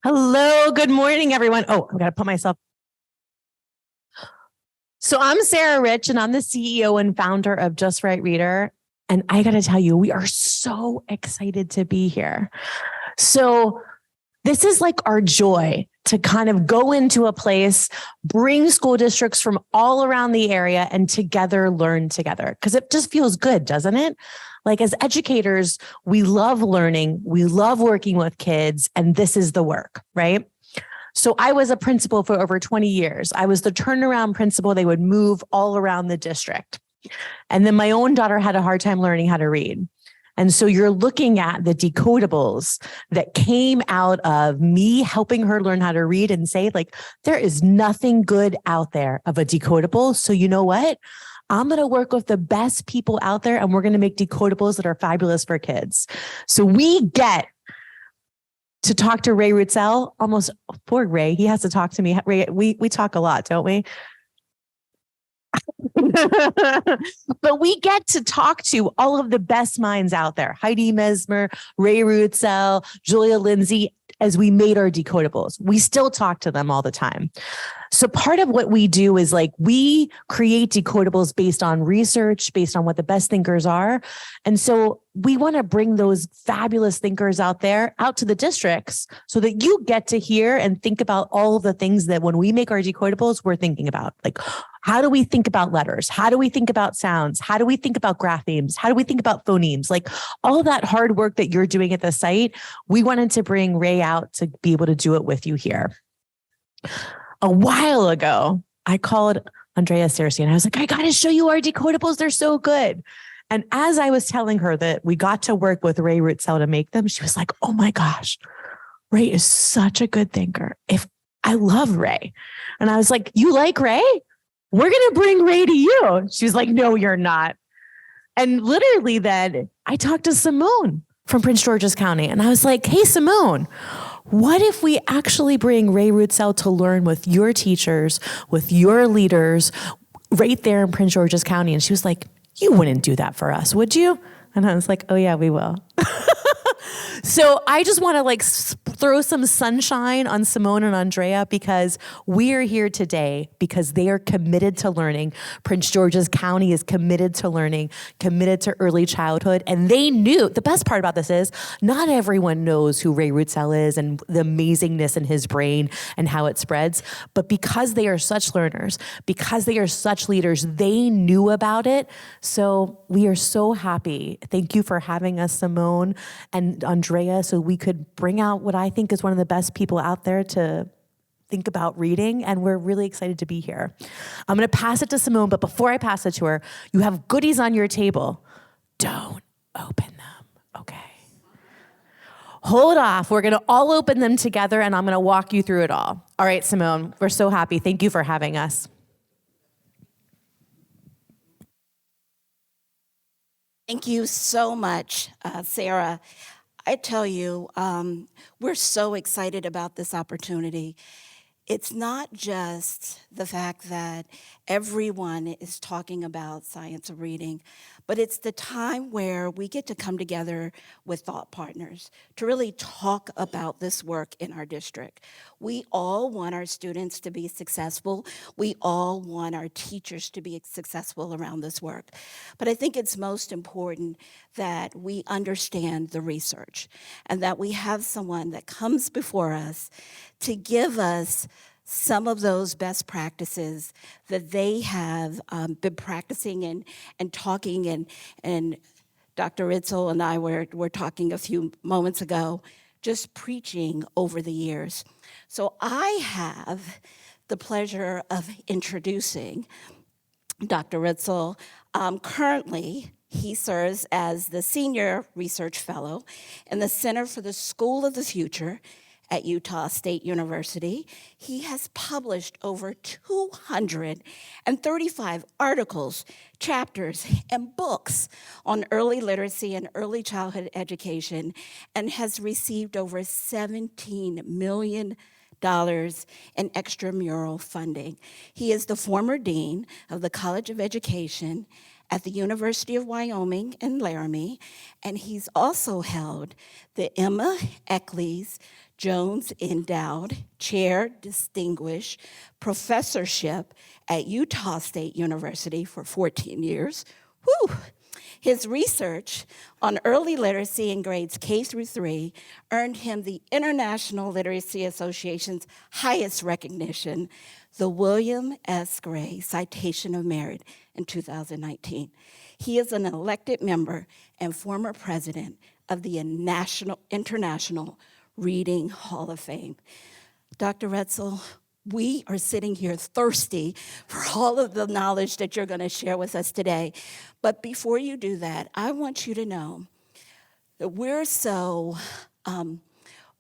Hello, good morning, everyone. Oh, I've got to put myself. So I'm Sarah Rich, and I'm the CEO and founder of Just Right Reader. And I got to tell you, we are so excited to be here. So this is like our joy to kind of go into a place, bring school districts from all around the area and together learn together. Because it just feels good, doesn't it? Like as educators, we love learning, we love working with kids, and this is the work, right? So I was a principal for over 20 years. I was the turnaround principal. They would move all around the district. And then my own daughter had a hard time learning how to read. And so you're looking at the decodables that came out of me helping her learn how to read and say, like, there is nothing good out there of a decodable. So you know what? I'm going to work with the best people out there and we're going to make decodables that are fabulous for kids. So we get to talk to Ray Rutsell, almost poor Ray. He has to talk to me. Ray, we talk a lot, don't we? But we get to talk to all of the best minds out there. Heidi Mesmer, Ray Rutsell, Julia Lindsay, as we made our decodables. We still talk to them all the time. So part of what we do is like we create decodables based on research, based on what the best thinkers are. And so we want to bring those fabulous thinkers out there, out to the districts so that you get to hear and think about all of the things that when we make our decodables, we're thinking about. Like, how do we think about letters? How do we think about sounds? How do we think about graphemes? How do we think about phonemes? Like all that hard work that you're doing at the site, we wanted to bring Ray out to be able to do it with you here. A while ago, I called Andrea Cerci and I was like, I got to show you our decodables. They're so good. And as I was telling her that we got to work with Ray Rutsell to make them, she was like, oh my gosh, Ray is such a good thinker. I love Ray. And I was like, you like Ray? We're going to bring Ray to you. She was like, no, you're not. And literally then I talked to Simone from Prince George's County. And I was like, hey, Simone, what if we actually bring Ray Rutsell to learn with your teachers, with your leaders right there in Prince George's County? And she was like, you wouldn't do that for us, would you? And I was like, oh yeah, we will. So I just want to like throw some sunshine on Simone and Andrea because we are here today because they are committed to learning. Prince George's County is committed to learning, committed to early childhood. And they knew, the best part about this is not everyone knows who Ray Rutsell is and the amazingness in his brain and how it spreads. But because they are such learners, because they are such leaders, they knew about it. So we are so happy. Thank you for having us, Simone and Andrea, so we could bring out what I think is one of the best people out there to think about reading, and we're really excited to be here. I'm going to pass it to Simone, but before I pass it to her, you have goodies on your table. Don't open them, okay? Hold off. We're going to all open them together, and I'm going to walk you through it all. All right, Simone, we're so happy. Thank you for having us. Thank you so much, Sarah. I tell you, we're so excited about this opportunity. It's not just the fact that everyone is talking about science of reading, but it's the time where we get to come together with thought partners to really talk about this work in our district. We all want our students to be successful. We all want our teachers to be successful around this work. But I think it's most important that we understand the research and that we have someone that comes before us to give us some of those best practices that they have been practicing and talking, and Dr. Ritzel and I were talking a few moments ago, just preaching over the years. So I have the pleasure of introducing Dr. Ritzel. Currently, he serves as the Senior Research Fellow in the Center for the School of the Future at Utah State University. He has published over 235 articles, chapters, and books on early literacy and early childhood education, and has received over $17 million in extramural funding. He is the former dean of the College of Education at the University of Wyoming in Laramie, and he's also held the Emma Eccles Jones Endowed Chair Distinguished Professorship at Utah State University for 14 years. Whew. His research on early literacy in grades K through 3 earned him the International Literacy Association's highest recognition, the William S. Gray Citation of Merit in 2019. He is an elected member and former president of the International Reading Hall of Fame. Dr. Retzel, we are sitting here thirsty for all of the knowledge that you're going to share with us today. But before you do that, I want you to know that we're so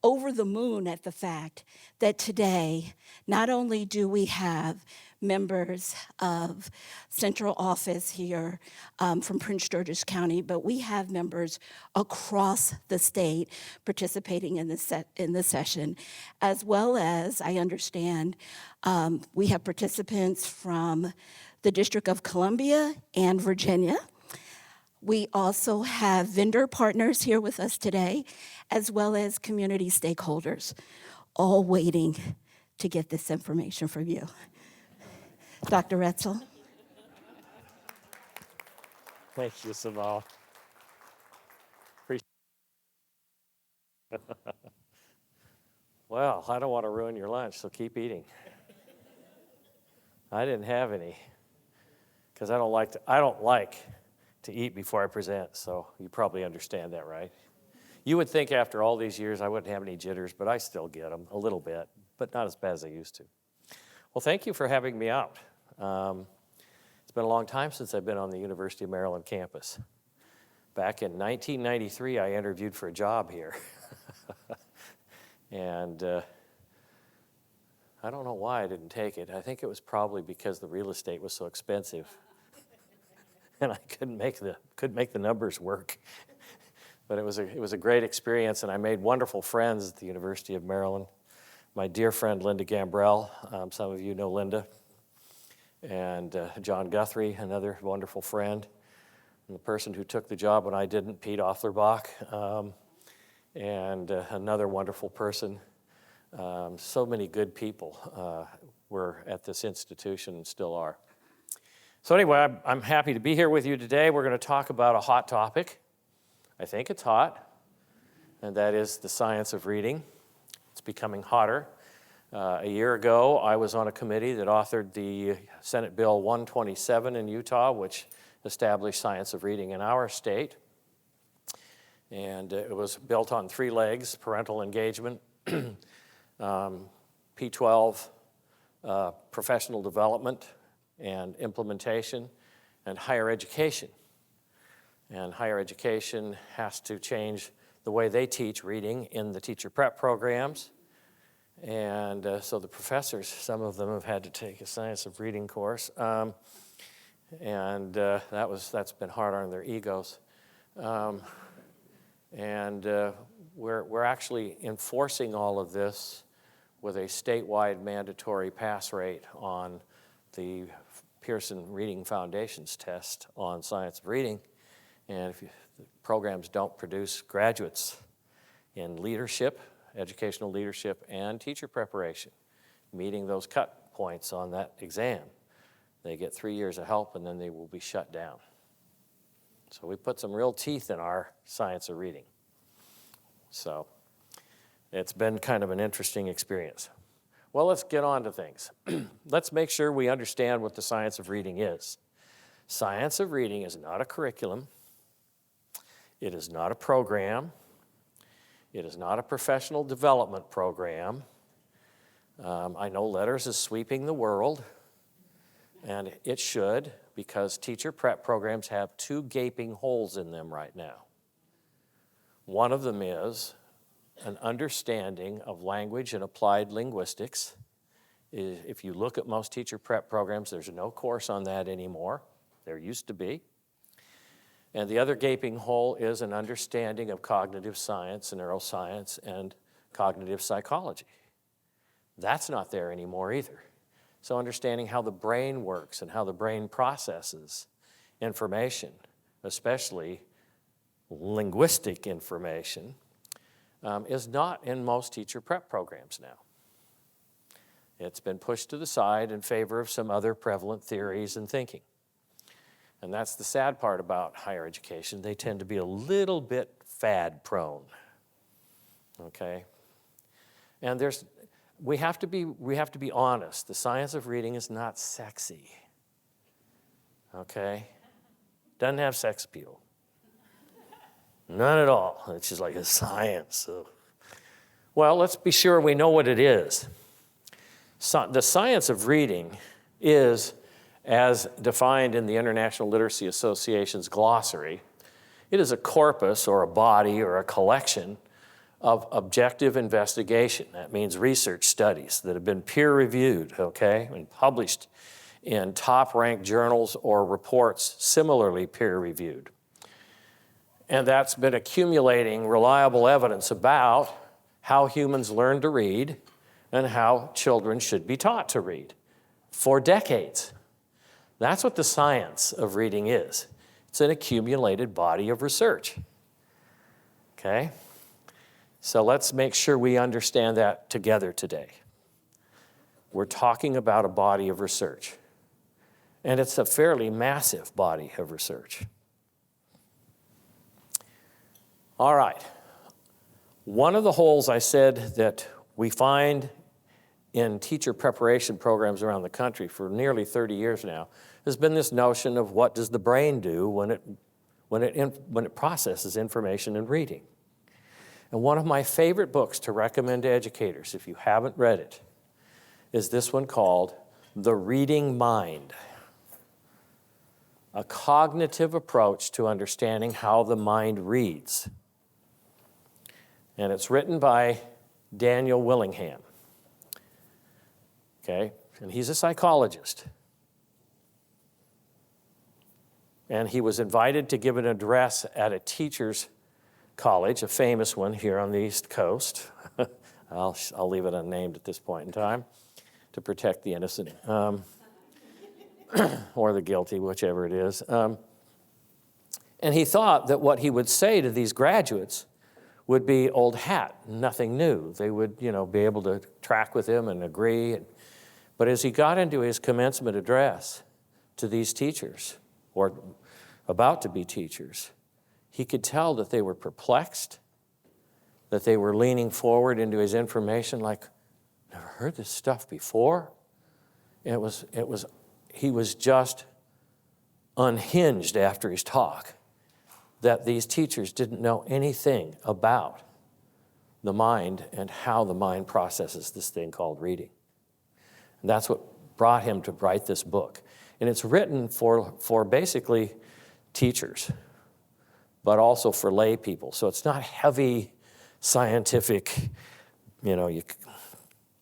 over the moon at the fact that today, not only do we have members of central office here from Prince George's County, but we have members across the state participating in this session, as well as, I understand, we have participants from the District of Columbia and Virginia. We also have vendor partners here with us today, as well as community stakeholders, all waiting to get this information from you. Dr. Retzel. Thank you, Samal. Well, I don't want to ruin your lunch, so keep eating. I didn't have any because I don't like to eat before I present, so you probably understand that, right? You would think after all these years I wouldn't have any jitters, but I still get them a little bit, but not as bad as I used to. Well, thank you for having me out. It's been a long time since I've been on the University of Maryland campus. Back in 1993, I interviewed for a job here. And I don't know why I didn't take it. I think it was probably because the real estate was so expensive. And I couldn't make the numbers work. But it was a great experience, and I made wonderful friends at the University of Maryland. My dear friend Linda Gambrell, some of you know Linda, and John Guthrie, another wonderful friend, and the person who took the job when I didn't, Pete Offlerbach, and another wonderful person. So many good people were at this institution and still are. So anyway, I'm happy to be here with you today. We're going to talk about a hot topic. I think it's hot, and that is the science of reading. It's becoming hotter. A year ago, I was on a committee that authored the Senate Bill 127 in Utah, which established science of reading in our state. And it was built on 3 legs: parental engagement, P12, professional development and implementation, and higher education. And higher education has to change the way they teach reading in the teacher prep programs. And so the professors, some of them have had to take a science of reading course. And that's been hard on their egos. We're actually enforcing all of this with a statewide mandatory pass rate on the Pearson Reading Foundation's test on science of reading. And if the programs don't produce graduates in leadership, educational leadership, and teacher preparation, meeting those cut points on that exam, they get 3 years of help and then they will be shut down. So we put some real teeth in our science of reading. So it's been kind of an interesting experience. Well, let's get on to things. Let's make sure we understand what the science of reading is. Science of reading is not a curriculum. It is not a program. It is not a professional development program. I know letters is sweeping the world, and it should, because teacher prep programs have 2 gaping holes in them right now. One of them is an understanding of language and applied linguistics. If you look at most teacher prep programs, there's no course on that anymore. There used to be. And the other gaping hole is an understanding of cognitive science and neuroscience and cognitive psychology. That's not there anymore either. So understanding how the brain works and how the brain processes information, especially linguistic information, is not in most teacher prep programs now. It's been pushed to the side in favor of some other prevalent theories and thinking. And that's the sad part about higher education. They tend to be a little bit fad prone, okay? And we have to be honest. The science of reading is not sexy, okay? Doesn't have sex appeal. None at all. It's just like a science. So. Well, let's be sure we know what it is. The science of reading is, as defined in the International Literacy Association's glossary, it is a corpus or a body or a collection of objective investigation. That means research studies that have been peer-reviewed, okay, and published in top-ranked journals or reports similarly peer-reviewed. And that's been accumulating reliable evidence about how humans learn to read and how children should be taught to read for decades. That's what the science of reading is. It's an accumulated body of research, okay? So let's make sure we understand that together today. We're talking about a body of research, and it's a fairly massive body of research. All right. One of the holes I said that we find in teacher preparation programs around the country for nearly 30 years now has been this notion of what does the brain do when it processes information in reading. And one of my favorite books to recommend to educators, if you haven't read it, is this one called The Reading Mind, a cognitive approach to understanding how the mind reads. And it's written by Daniel Willingham. Okay, and he's a psychologist. And he was invited to give an address at a teacher's college, a famous one here on the East Coast. I'll leave it unnamed at this point in time to protect the innocent or the guilty, whichever it is. And he thought that what he would say to these graduates would be old hat, nothing new. They would, be able to track with him and agree. But as he got into his commencement address to these teachers, or about to be teachers, he could tell that they were perplexed, that they were leaning forward into his information like, never heard this stuff before. And he was just unhinged after his talk that these teachers didn't know anything about the mind and how the mind processes this thing called reading. And that's what brought him to write this book. And it's written for basically teachers, but also for lay people. So it's not heavy scientific, you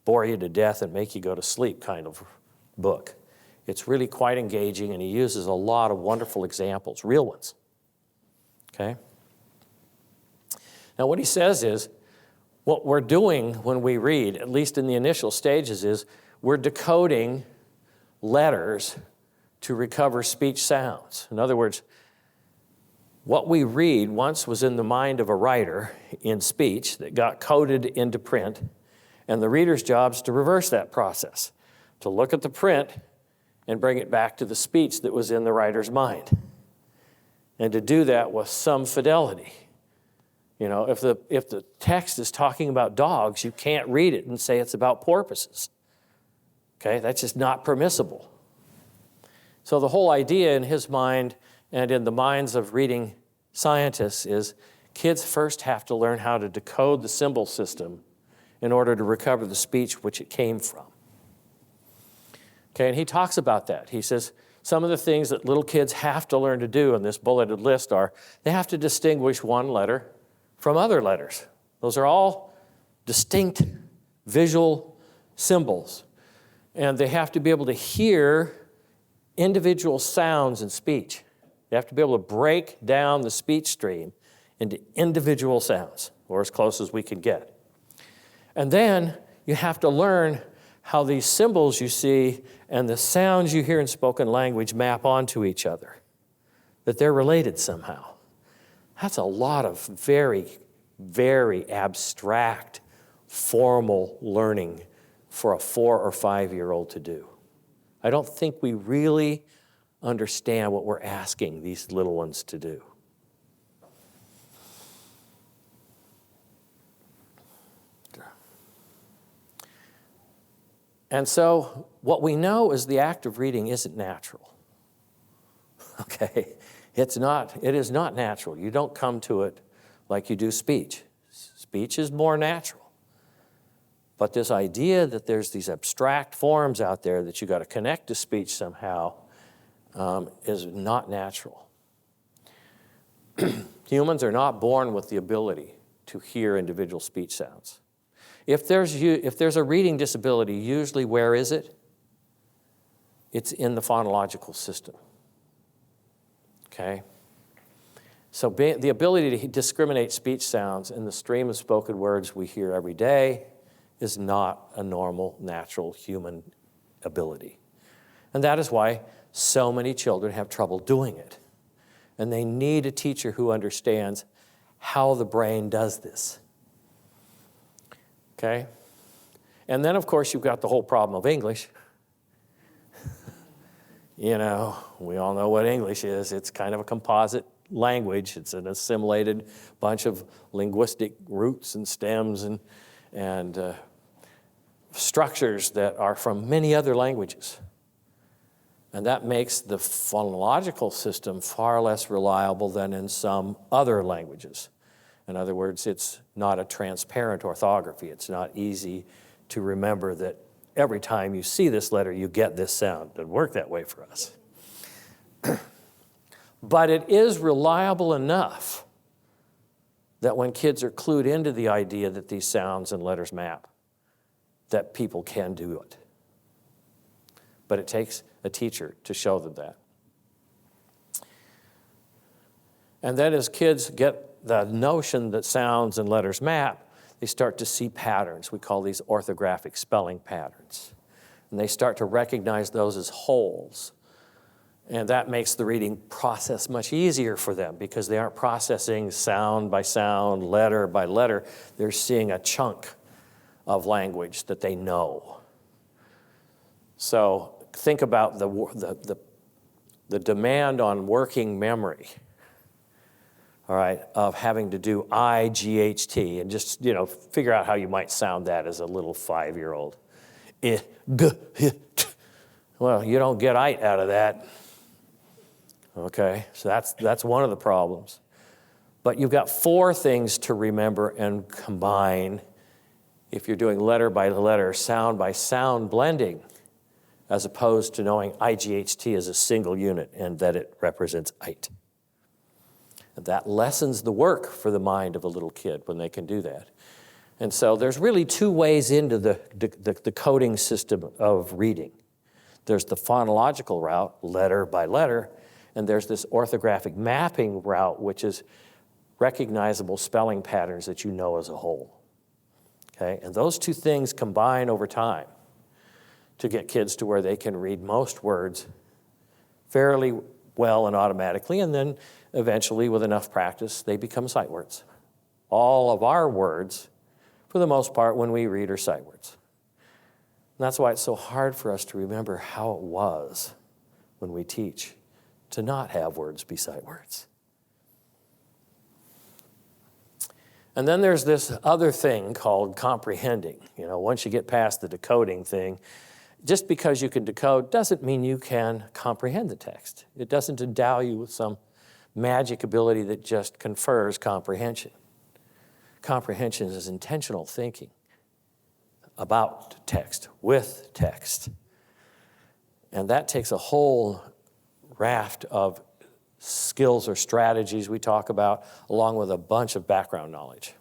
bore you to death and make you go to sleep kind of book. It's really quite engaging, and he uses a lot of wonderful examples, real ones. Okay? Now what he says is, what we're doing when we read, at least in the initial stages, is we're decoding letters to recover speech sounds. In other words, what we read once was in the mind of a writer in speech that got coded into print, and the reader's job is to reverse that process, to look at the print and bring it back to the speech that was in the writer's mind, and to do that with some fidelity. If the text is talking about dogs, you can't read it and say it's about porpoises. Okay, that's just not permissible. So the whole idea in his mind and in the minds of reading scientists is kids first have to learn how to decode the symbol system in order to recover the speech which it came from. Okay, and he talks about that. He says some of the things that little kids have to learn to do in this bulleted list are they have to distinguish one letter from other letters. Those are all distinct visual symbols. And they have to be able to hear individual sounds in speech. They have to be able to break down the speech stream into individual sounds, or as close as we can get. And then you have to learn how these symbols you see and the sounds you hear in spoken language map onto each other. that they're related somehow. That's a lot of very, very abstract, formal learning for a 4 or 5-year-old to do. I don't think we really understand what we're asking these little ones to do. And so what we know is the act of reading isn't natural. Okay? It is not natural. You don't come to it like you do speech. Speech is more natural. But this idea that there's these abstract forms out there that you got to connect to speech somehow is not natural. Humans are not born with the ability to hear individual speech sounds. If there's a reading disability, usually where is it? It's in the phonological system. Okay? So the ability to discriminate speech sounds in the stream of spoken words we hear every day is not a normal, natural human ability. And that is why so many children have trouble doing it. And they need a teacher who understands how the brain does this. Okay? And then, of course, you've got the whole problem of English. You know, we all know what English is. It's kind of a composite language. It's an assimilated bunch of linguistic roots and stems and structures that are from many other languages. And that makes the phonological system far less reliable than in some other languages. In other words, it's not a transparent orthography. It's not easy to remember that every time you see this letter, you get this sound. It doesn't work that way for us. But it is reliable enough that when kids are clued into the idea that these sounds and letters map, that people can do it. But it takes a teacher to show them that. And then as kids get the notion that sounds and letters map, they start to see patterns. We call these orthographic spelling patterns. And they start to recognize those as wholes. And that makes the reading process much easier for them because they aren't processing sound by sound, letter by letter. They're seeing a chunk of language that they know. So think about the demand on working memory, all right, of having to do aJust, and just, figure out how you might sound that as a little 5-year-old. Well, you don't get it out of that. Okay, so that's one of the problems. But you've got 4 things to remember and combine if you're doing letter by letter, sound by sound blending, as opposed to knowing aJust as a single unit and that it represents it. And that lessens the work for the mind of a little kid when they can do that. And so there's really 2 ways into the coding system of reading. There's the phonological route, letter by letter, and there's this orthographic mapping route, which is recognizable spelling patterns that you know as a whole. Okay? And those 2 things combine over time to get kids to where they can read most words fairly well and automatically, and then eventually, with enough practice, they become sight words. All of our words, for the most part, when we read, are sight words. And that's why it's so hard for us to remember how it was when we teach to not have words be sight words. And then there's this other thing called comprehending. Once you get past the decoding thing, just because you can decode doesn't mean you can comprehend the text. It doesn't endow you with some magic ability that just confers comprehension. Comprehension is intentional thinking about text, with text. And that takes a whole raft of skills or strategies we talk about, along with a bunch of background knowledge.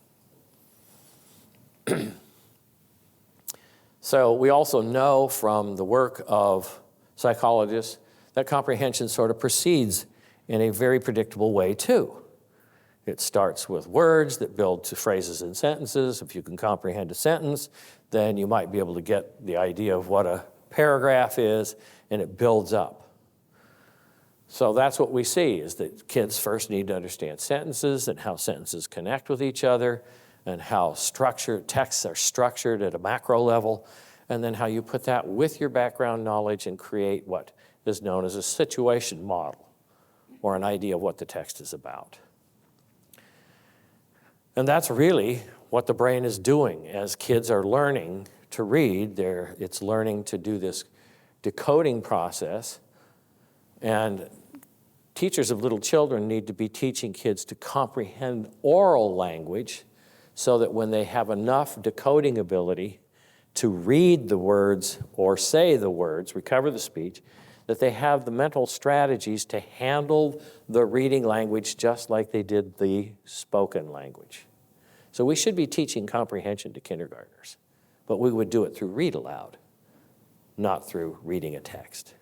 So we also know from the work of psychologists that comprehension sort of proceeds in a very predictable way too. It starts with words that build to phrases and sentences. If you can comprehend a sentence, then you might be able to get the idea of what a paragraph is, and it builds up. So that's what we see, is that kids first need to understand sentences and how sentences connect with each other and how texts are structured at a macro level, and then how you put that with your background knowledge and create what is known as a situation model, or an idea of what the text is about. And that's really what the brain is doing as kids are learning to read. It's learning to do this decoding process. And teachers of little children need to be teaching kids to comprehend oral language so that when they have enough decoding ability to read the words or say the words, recover the speech, that they have the mental strategies to handle the reading language just like they did the spoken language. So we should be teaching comprehension to kindergartners, but we would do it through read aloud, not through reading a text.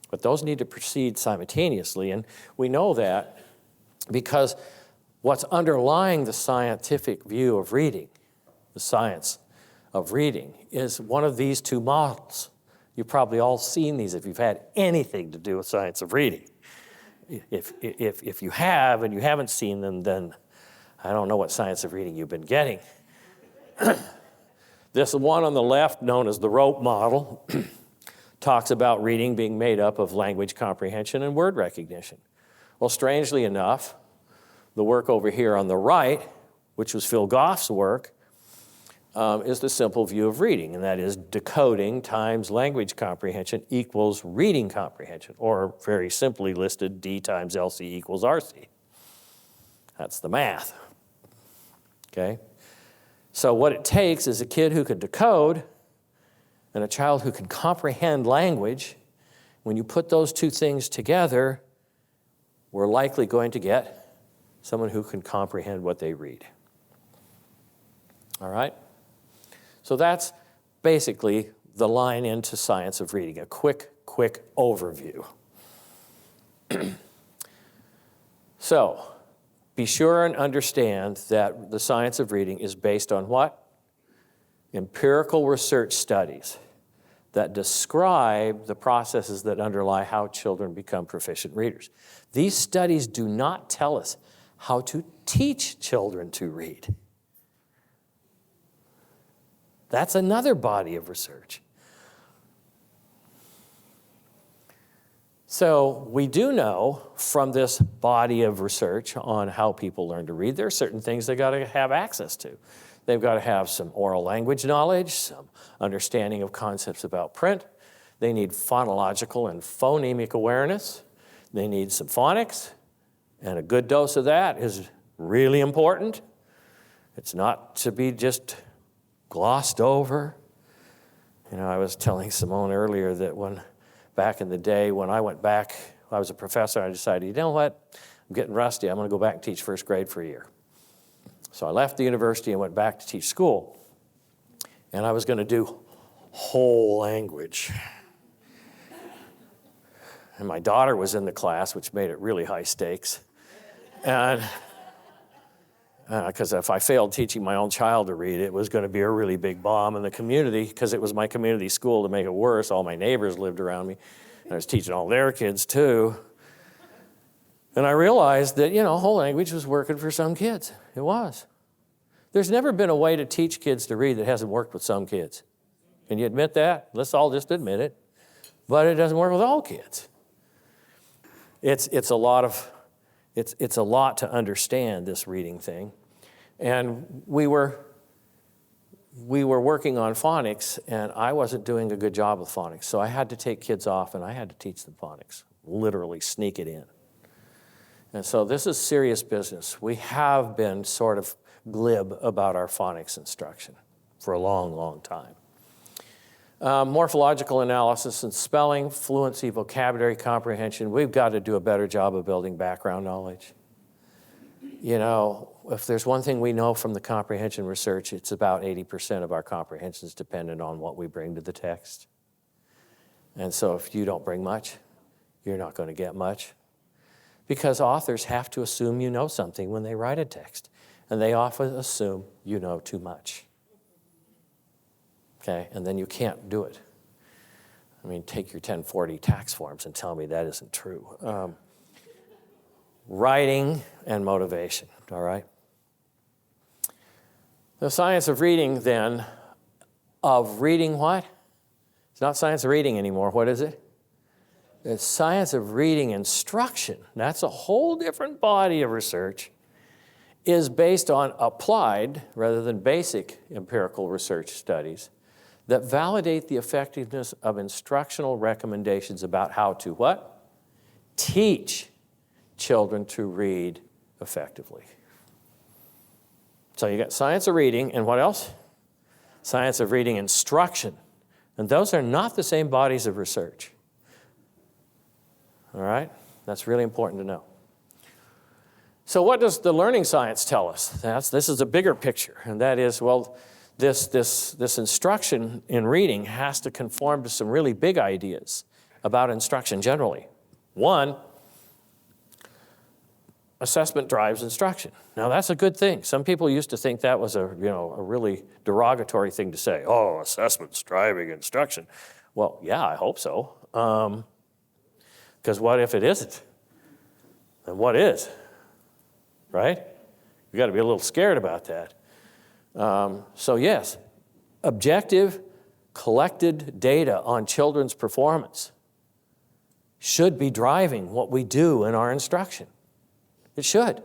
But those need to proceed simultaneously, and we know that because what's underlying the scientific view of reading, the science of reading, is one of these two models. You've probably all seen these if you've had anything to do with science of reading. If you have and you haven't seen them, then I don't know what science of reading you've been getting. This one on the left, known as the rope model, talks about reading being made up of language comprehension and word recognition. Well, strangely enough, the work over here on the right, which was Phil Goff's work, is the simple view of reading, and that is decoding times language comprehension equals reading comprehension, or very simply listed, D times LC equals RC. That's the math, okay? So what it takes is a kid who can decode and a child who can comprehend language. When you put those two things together, we're likely going to get someone who can comprehend what they read. All right? So that's basically the line into science of reading, a quick overview. So be sure and understand that the science of reading is based on what? Empirical research studies that describe the processes that underlie how children become proficient readers. These studies do not tell us how to teach children to read. That's another body of research. So we do know from this body of research on how people learn to read, there are certain things they've got to have access to. They've got to have some oral language knowledge, some understanding of concepts about print. They need phonological and phonemic awareness. They need some phonics, and a good dose of that is really important. It's not to be just glossed over. You know, I was telling Simone earlier that back in the day when I went back, I was a professor, I decided, you know what, I'm getting rusty, I'm going to go back and teach first grade for a year. So I left the university and went back to teach school, and I was going to do whole language. And my daughter was in the class, which made it really high stakes. And because if I failed teaching my own child to read, it was going to be a really big bomb in the community, because it was my community school. To make it worse, all my neighbors lived around me, and I was teaching all their kids too. And I realized that, whole language was working for some kids. It was. There's never been a way to teach kids to read that hasn't worked with some kids. Can you admit that? Let's all just admit it. But it doesn't work with all kids. It's a lot to understand, this reading thing. And we were working on phonics, and I wasn't doing a good job with phonics. So I had to take kids off, and I had to teach them phonics, literally sneak it in. And so this is serious business. We have been sort of glib about our phonics instruction for a long, long time. Morphological analysis and spelling, fluency, vocabulary comprehension, we've got to do a better job of building background knowledge. If there's one thing we know from the comprehension research, it's about 80% of our comprehension is dependent on what we bring to the text. And so if you don't bring much, you're not going to get much. Because authors have to assume you know something when they write a text. And they often assume you know too much. Okay, and then you can't do it. I mean, take your 1040 tax forms and tell me that isn't true. Writing and motivation, all right? The science of reading, then, of reading what? It's not science of reading anymore. What is it? It's science of reading instruction. That's a whole different body of research, is based on applied rather than basic empirical research studies that validate the effectiveness of instructional recommendations about how to what? Teach children to read effectively. So you got science of reading, and what else? Science of reading instruction. And those are not the same bodies of research. All right? That's really important to know. So what does the learning science tell us? This is a bigger picture, and that is, well, this instruction in reading has to conform to some really big ideas about instruction generally. One, assessment drives instruction. Now that's a good thing. Some people used to think that was a really derogatory thing to say. Oh, assessment's driving instruction. Well, yeah, I hope so. Because what if it isn't? Then what is? Right? You got to be a little scared about that. So yes, objective, collected data on children's performance should be driving what we do in our instruction. It should.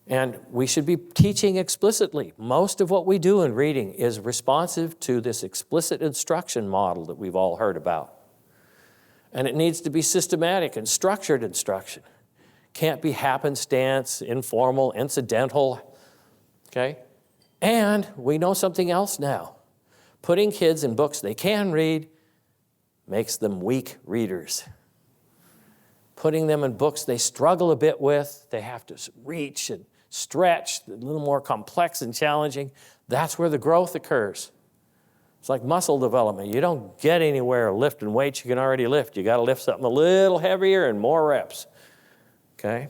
And we should be teaching explicitly. Most of what we do in reading is responsive to this explicit instruction model that we've all heard about. And it needs to be systematic and structured instruction. Can't be happenstance, informal, incidental, okay? And we know something else now. Putting kids in books they can read makes them weak readers. Putting them in books they struggle a bit with, they have to reach and stretch, a little more complex and challenging, that's where the growth occurs. It's like muscle development. You don't get anywhere lifting weights you can already lift. You got to lift something a little heavier and more reps. Okay?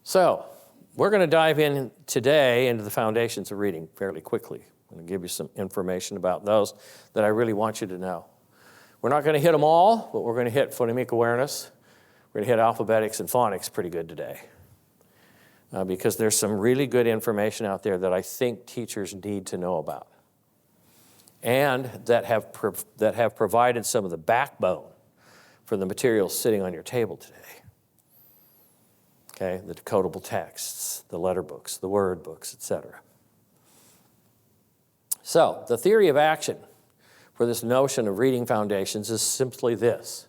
So, we're going to dive in today into the foundations of reading fairly quickly. I'm going to give you some information about those that I really want you to know. We're not going to hit them all, but we're going to hit phonemic awareness. We're going to hit alphabetics and phonics pretty good today. Because there's some really good information out there that I think teachers need to know about. And that have provided some of the backbone for the materials sitting on your table today. Okay, the decodable texts, the letter books, the word books, etc. So, the theory of action for this notion of reading foundations is simply this.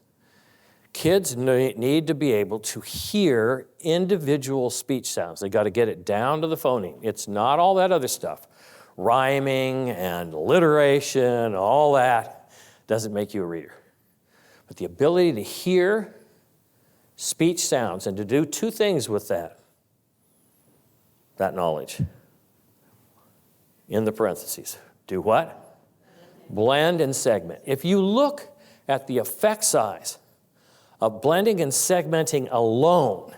Kids need to be able to hear individual speech sounds. They got to get it down to the phoneme. It's not all that other stuff. Rhyming and alliteration, all that doesn't make you a reader. But the ability to hear speech sounds and to do two things with that knowledge. In the parentheses. Do what? Blend and segment. If you look at the effect size of blending and segmenting alone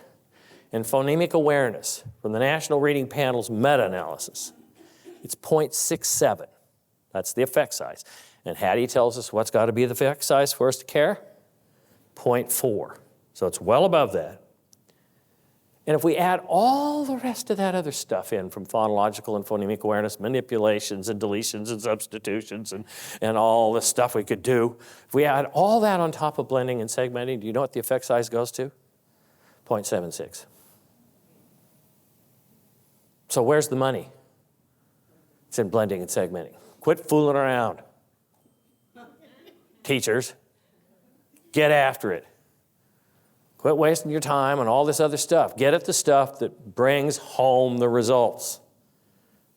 in phonemic awareness from the National Reading Panel's meta-analysis, it's 0.67. That's the effect size. And Hattie tells us what's got to be the effect size for us to care? 0.4. So it's well above that. And if we add all the rest of that other stuff in from phonological and phonemic awareness, manipulations and deletions and substitutions and all the stuff we could do, if we add all that on top of blending and segmenting, do you know what the effect size goes to? 0.76. So where's the money? It's in blending and segmenting. Quit fooling around. Teachers, get after it. Quit wasting your time on all this other stuff. Get at the stuff that brings home the results.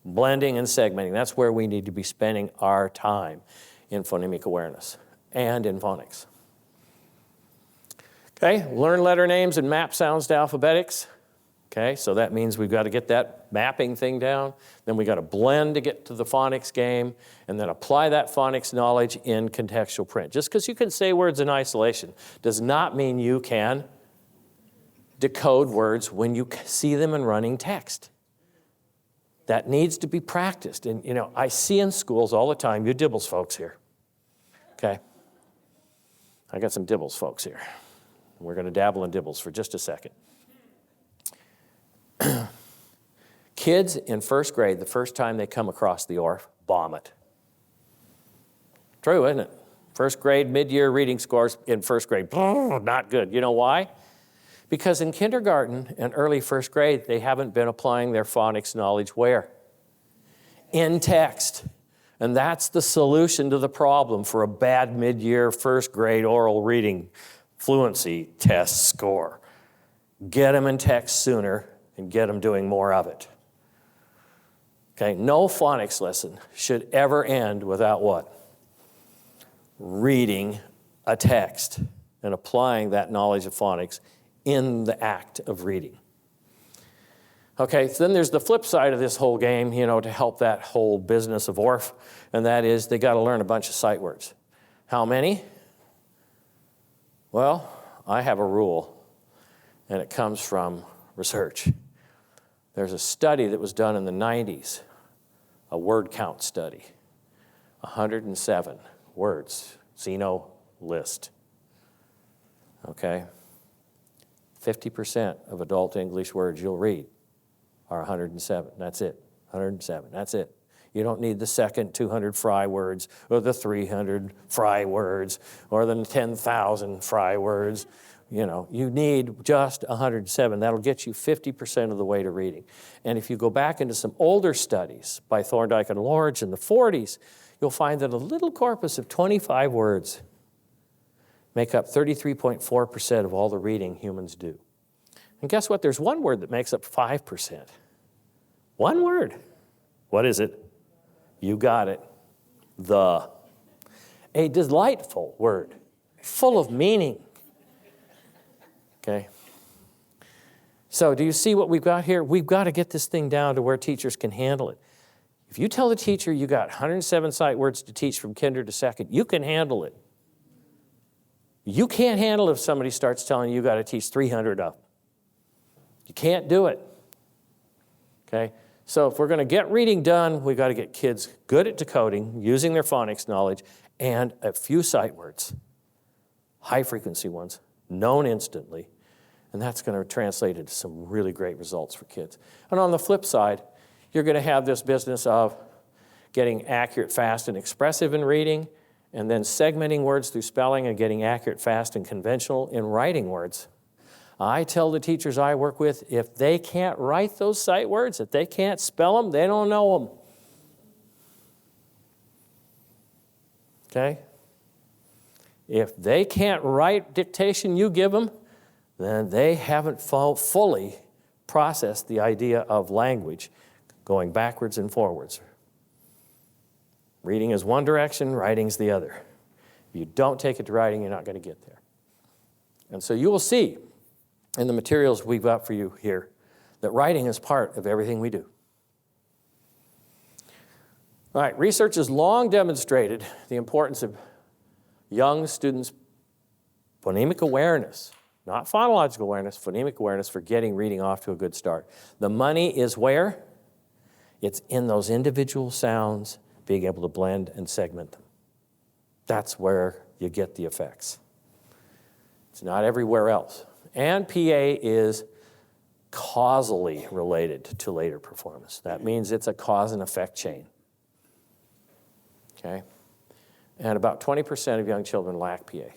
Blending and segmenting, that's where we need to be spending our time in phonemic awareness and in phonics. Okay, learn letter names and map sounds to alphabetics. Okay, so that means we've got to get that mapping thing down. Then we've got to blend to get to the phonics game, and then apply that phonics knowledge in contextual print. Just because you can say words in isolation does not mean you can decode words when you see them in running text. that needs to be practiced. And, I see in schools all the time, you Dibbles folks here, okay? I got some Dibbles folks here. We're going to dabble in Dibbles for just a second. Kids in first grade, the first time they come across the ORF, bomb it. True, isn't it? First grade, mid-year reading scores in first grade, not good. You know why? Because in kindergarten and early first grade, they haven't been applying their phonics knowledge where? In text. And that's the solution to the problem for a bad mid-year first grade oral reading fluency test score. Get them in text sooner and get them doing more of it. Okay, no phonics lesson should ever end without what? Reading a text and applying that knowledge of phonics in the act of reading. Okay, so then there's the flip side of this whole game, to help that whole business of ORF, and that is they got to learn a bunch of sight words. How many? Well, I have a rule, and it comes from research. There's a study that was done in the 90s, a word count study. 107 words, Zeno list. Okay? 50% of adult English words you'll read are 107. That's it. 107. That's it. You don't need the second 200 fry words or the 300 fry words or the 10,000 fry words. You need just 107. That'll get you 50% of the way to reading. And if you go back into some older studies by Thorndike and Lorge in the 40s, you'll find that a little corpus of 25 words make up 33.4% of all the reading humans do. And guess what? There's one word that makes up 5%. One word. What is it? You got it. The. A delightful word, full of meaning. Okay? So do you see what we've got here? We've got to get this thing down to where teachers can handle it. If you tell the teacher you got 107 sight words to teach from kinder to second, you can handle it. You can't handle it if somebody starts telling you got to teach 300 of them. You can't do it. Okay? So if we're going to get reading done, we've got to get kids good at decoding, using their phonics knowledge, and a few sight words, high-frequency ones, known instantly, and that's going to translate into some really great results for kids. And on the flip side, you're going to have this business of getting accurate, fast, and expressive in reading, and then segmenting words through spelling and getting accurate, fast, and conventional in writing words. I tell the teachers I work with, if they can't write those sight words, if they can't spell them, they don't know them. Okay? If they can't write dictation you give them, then they haven't fully processed the idea of language going backwards and forwards. Reading is one direction, writing's the other. If you don't take it to writing, you're not going to get there. And so you will see in the materials we've got for you here that writing is part of everything we do. All right, research has long demonstrated the importance of young students' phonemic awareness, not phonological awareness, phonemic awareness for getting reading off to a good start. The money is where? It's in those individual sounds, being able to blend and segment them. That's where you get the effects. It's not everywhere else. And PA is causally related to later performance. That means it's a cause and effect chain. Okay? And about 20% of young children lack PA.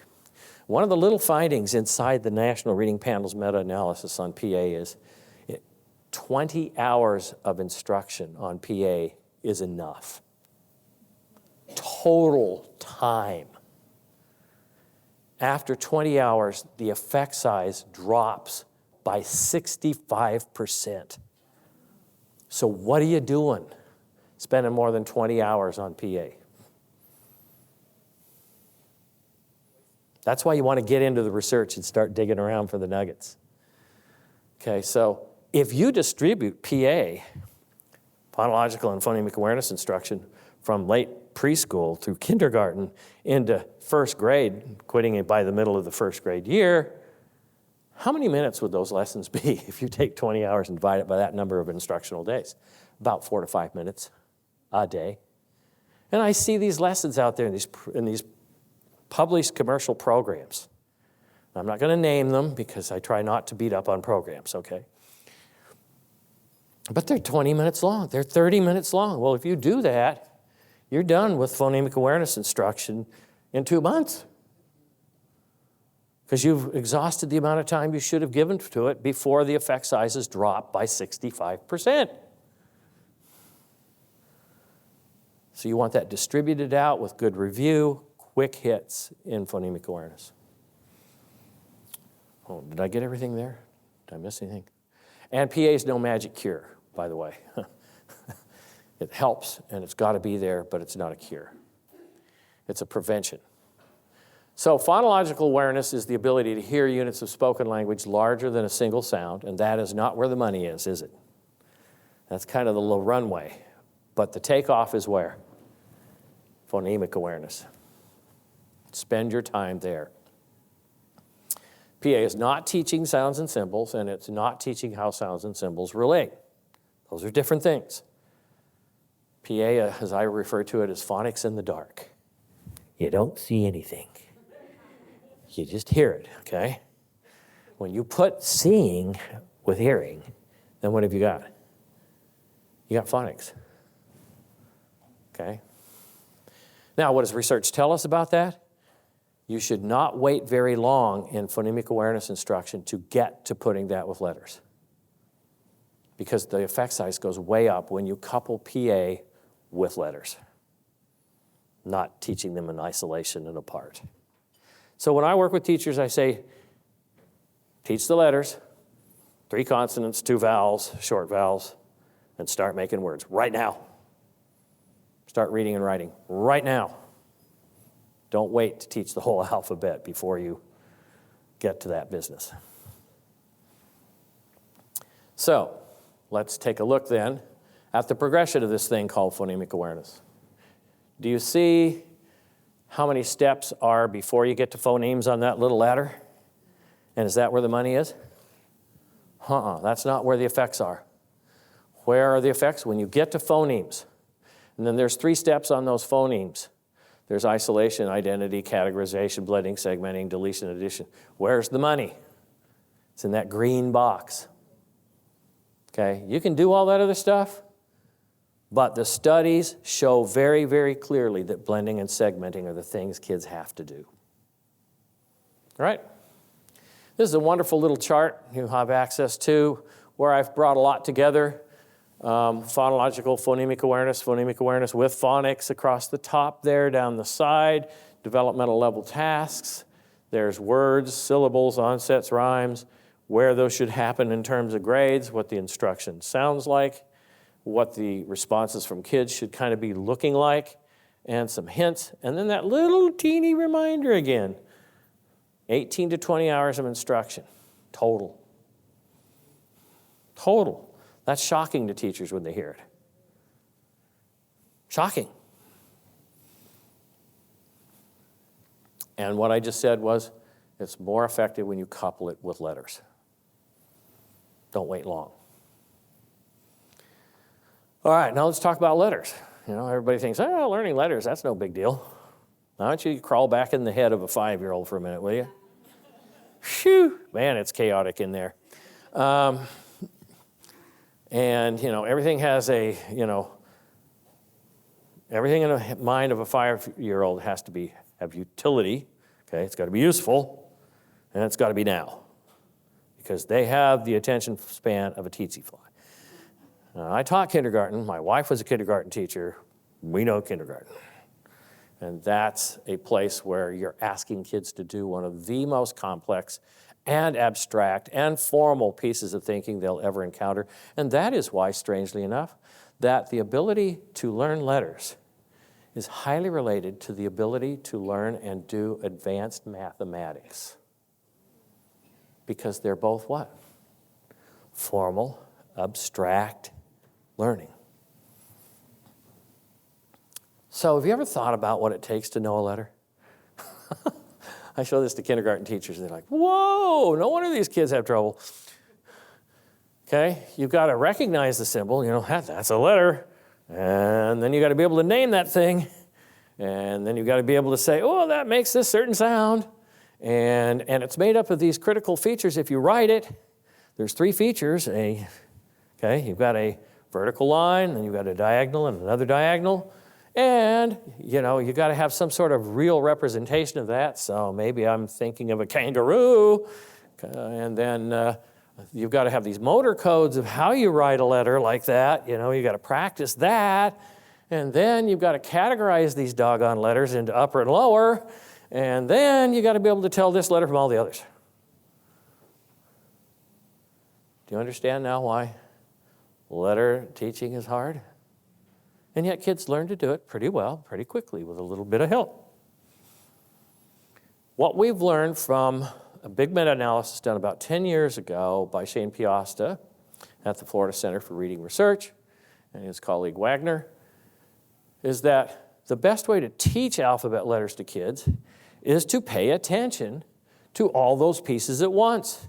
One of the little findings inside the National Reading Panel's meta-analysis on PA is 20 hours of instruction on PA is enough. Total time. After 20 hours, the effect size drops by 65%. So what are you doing spending more than 20 hours on PA? That's why you want to get into the research and start digging around for the nuggets. Okay, so if you distribute PA, phonological and phonemic awareness instruction, from late preschool through kindergarten into first grade, quitting it by the middle of the first grade year, How many minutes would those lessons be if you take 20 hours and divide it by that number of instructional days? About 4 to 5 minutes a day. And I see these lessons out there in these published commercial programs. I'm not going to name them because I try not to beat up on programs, okay? But they're 20 minutes long. They're 30 minutes long. Well, if you do that, you're done with phonemic awareness instruction in 2 months, because you've exhausted the amount of time you should have given to it before the effect sizes drop by 65%. So you want that distributed out with good review, quick hits in phonemic awareness. Oh, did I get everything there? Did I miss anything? And PA is no magic cure, by the way. It helps, and it's got to be there, but it's not a cure. It's a prevention. So phonological awareness is the ability to hear units of spoken language larger than a single sound, and that is not where the money is it? That's kind of the low runway. But the takeoff is where? Phonemic awareness. Spend your time there. PA is not teaching sounds and symbols, and it's not teaching how sounds and symbols relate. Those are different things. PA, as I refer to it, is phonics in the dark. You don't see anything. You just hear it, okay? When you put seeing with hearing, then what have you got? You got phonics, okay? Now, what does research tell us about that? You should not wait very long in phonemic awareness instruction to get to putting that with letters, because the effect size goes way up when you couple PA with letters, not teaching them in isolation and apart. So when I work with teachers, I say, teach the letters, 3 consonants, 2 vowels, short vowels, and start making words right now. Start reading and writing right now. Don't wait to teach the whole alphabet before you get to that business. So let's take a look then at the progression of this thing called phonemic awareness. Do you see how many steps are before you get to phonemes on that little ladder? And is that where the money is? That's not where the effects are. Where are the effects? When you get to phonemes. And then there's 3 steps on those phonemes. There's isolation, identity, categorization, blending, segmenting, deletion, addition. Where's the money? It's in that green box. Okay, you can do all that other stuff, but the studies show very, very clearly that blending and segmenting are the things kids have to do. All right? This is a wonderful little chart you have access to where I've brought a lot together. Phonological phonemic awareness with phonics across the top there, down the side, developmental level tasks. There's words, syllables, onsets, rhymes, where those should happen in terms of grades, what the instruction sounds like, what the responses from kids should kind of be looking like, and some hints, and then that little teeny reminder again. 18 to 20 hours of instruction, total. Total. That's shocking to teachers when they hear it. Shocking. And what I just said was, it's more effective when you couple it with letters. Don't wait long. All right, now let's talk about letters. You know, everybody thinks, oh, learning letters, that's no big deal. Why don't you crawl back in the head of a 5-year-old for a minute, will you? Phew, man, it's chaotic in there. And, you know, everything has a, you know, everything in the mind of a 5-year-old has to have utility, okay? It's got to be useful, and it's got to be now, because they have the attention span of a tsetse fly. I taught kindergarten. My wife was a kindergarten teacher. We know kindergarten. And that's a place where you're asking kids to do one of the most complex and abstract and formal pieces of thinking they'll ever encounter. And that is why, strangely enough, that the ability to learn letters is highly related to the ability to learn and do advanced mathematics. Because they're both what? Formal, abstract learning. So have you ever thought about what it takes to know a letter? I show this to kindergarten teachers, and they're like, whoa, no wonder these kids have trouble. Okay, you've got to recognize the symbol, that's a letter, and then you got to be able to name that thing, and then you've got to be able to say, oh, that makes this certain sound, and it's made up of these critical features. If you write it, there's 3 features. You've got a vertical line, and you've got a diagonal and another diagonal, and you got to have some sort of real representation of that. So maybe I'm thinking of a kangaroo, and then you've got to have these motor codes of how you write a letter like that. You got to practice that, and then you've got to categorize these doggone letters into upper and lower, and then you got to be able to tell this letter from all the others. Do you understand now why letter teaching is hard? And yet kids learn to do it pretty well, pretty quickly, with a little bit of help. What we've learned from a big meta-analysis done about 10 years ago by Shane Piasta at the Florida Center for Reading Research and his colleague Wagner is that the best way to teach alphabet letters to kids is to pay attention to all those pieces at once.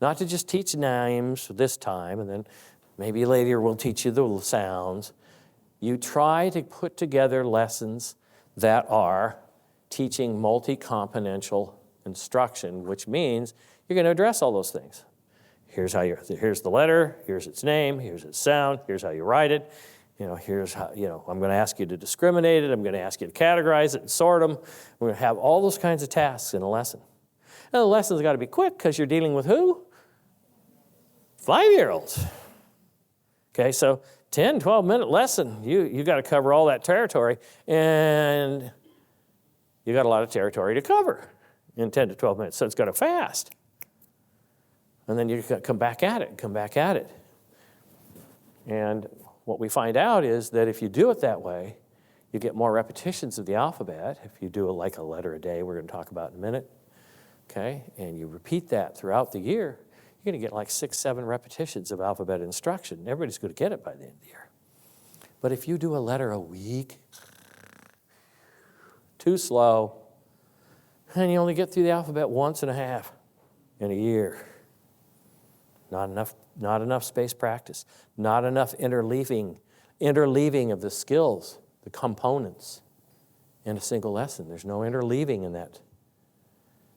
Not to just teach names this time, and then maybe later we'll teach you the sounds. You try to put together lessons that are teaching multi-componential instruction, which means you're going to address all those things. Here's the letter, here's its name, here's its sound, here's how you write it. Here's how, I'm going to ask you to discriminate it, I'm going to ask you to categorize it and sort them. We're going to have all those kinds of tasks in a lesson. And the lesson's got to be quick because you're dealing with who? 5-year-olds. Okay, so 10, 12-minute lesson, you got to cover all that territory, and you got a lot of territory to cover in 10 to 12 minutes, so it's got to fast. And then you come back at it. And what we find out is that if you do it that way, you get more repetitions of the alphabet. If you do like a letter a day, we're going to talk about in a minute, okay, and you repeat that throughout the year, you're going to get like 6, 7 repetitions of alphabet instruction. Everybody's going to get it by the end of the year. But if you do a letter a week, too slow, and you only get through the alphabet once and a half in a year. Not enough space practice, not enough interleaving of the skills, the components in a single lesson. There's no interleaving in that.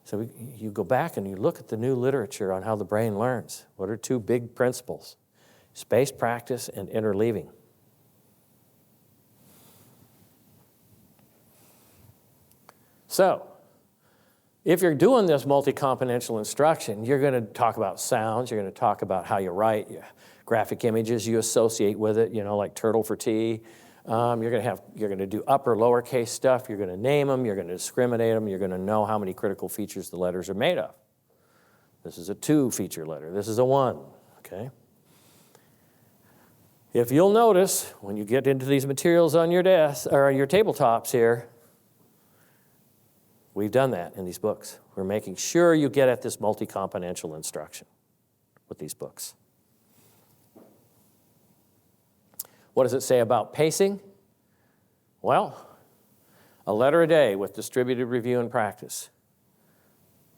So you go back and you look at the new literature on how the brain learns. What are 2 big principles? Space practice and interleaving. So, if you're doing this multi-componential instruction, you're going to talk about sounds, you're going to talk about how you write, graphic images you associate with it, like turtle for T. You're going to do upper, lowercase stuff. You're going to name them. You're going to discriminate them. You're going to know how many critical features the letters are made of. This is a 2-feature letter. This is a 1. Okay. If you'll notice, when you get into these materials on your desk or your tabletops here, we've done that in these books. We're making sure you get at this multi-componential instruction with these books. What does it say about pacing? Well, a letter a day with distributed review and practice.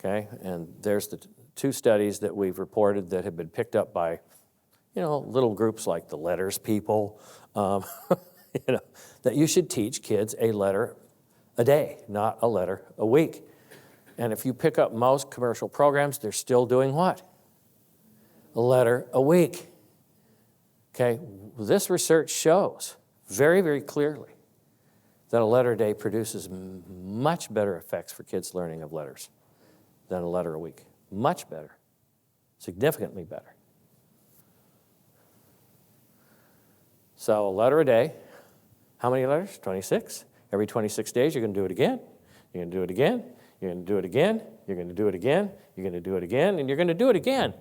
Okay, and there's the 2 studies that we've reported that have been picked up by, little groups like the Letters People, that you should teach kids a letter a day, not a letter a week. And if you pick up most commercial programs, they're still doing what? A letter a week. Okay, this research shows very, very clearly that a letter a day produces much better effects for kids' learning of letters than a letter a week. Much better, significantly better. So a letter a day, how many letters? 26. Every 26 days, you're going to do it again. You're going to do it again. You're going to do it again. You're going to do it again. You're going to do it again. And you're going to do it again.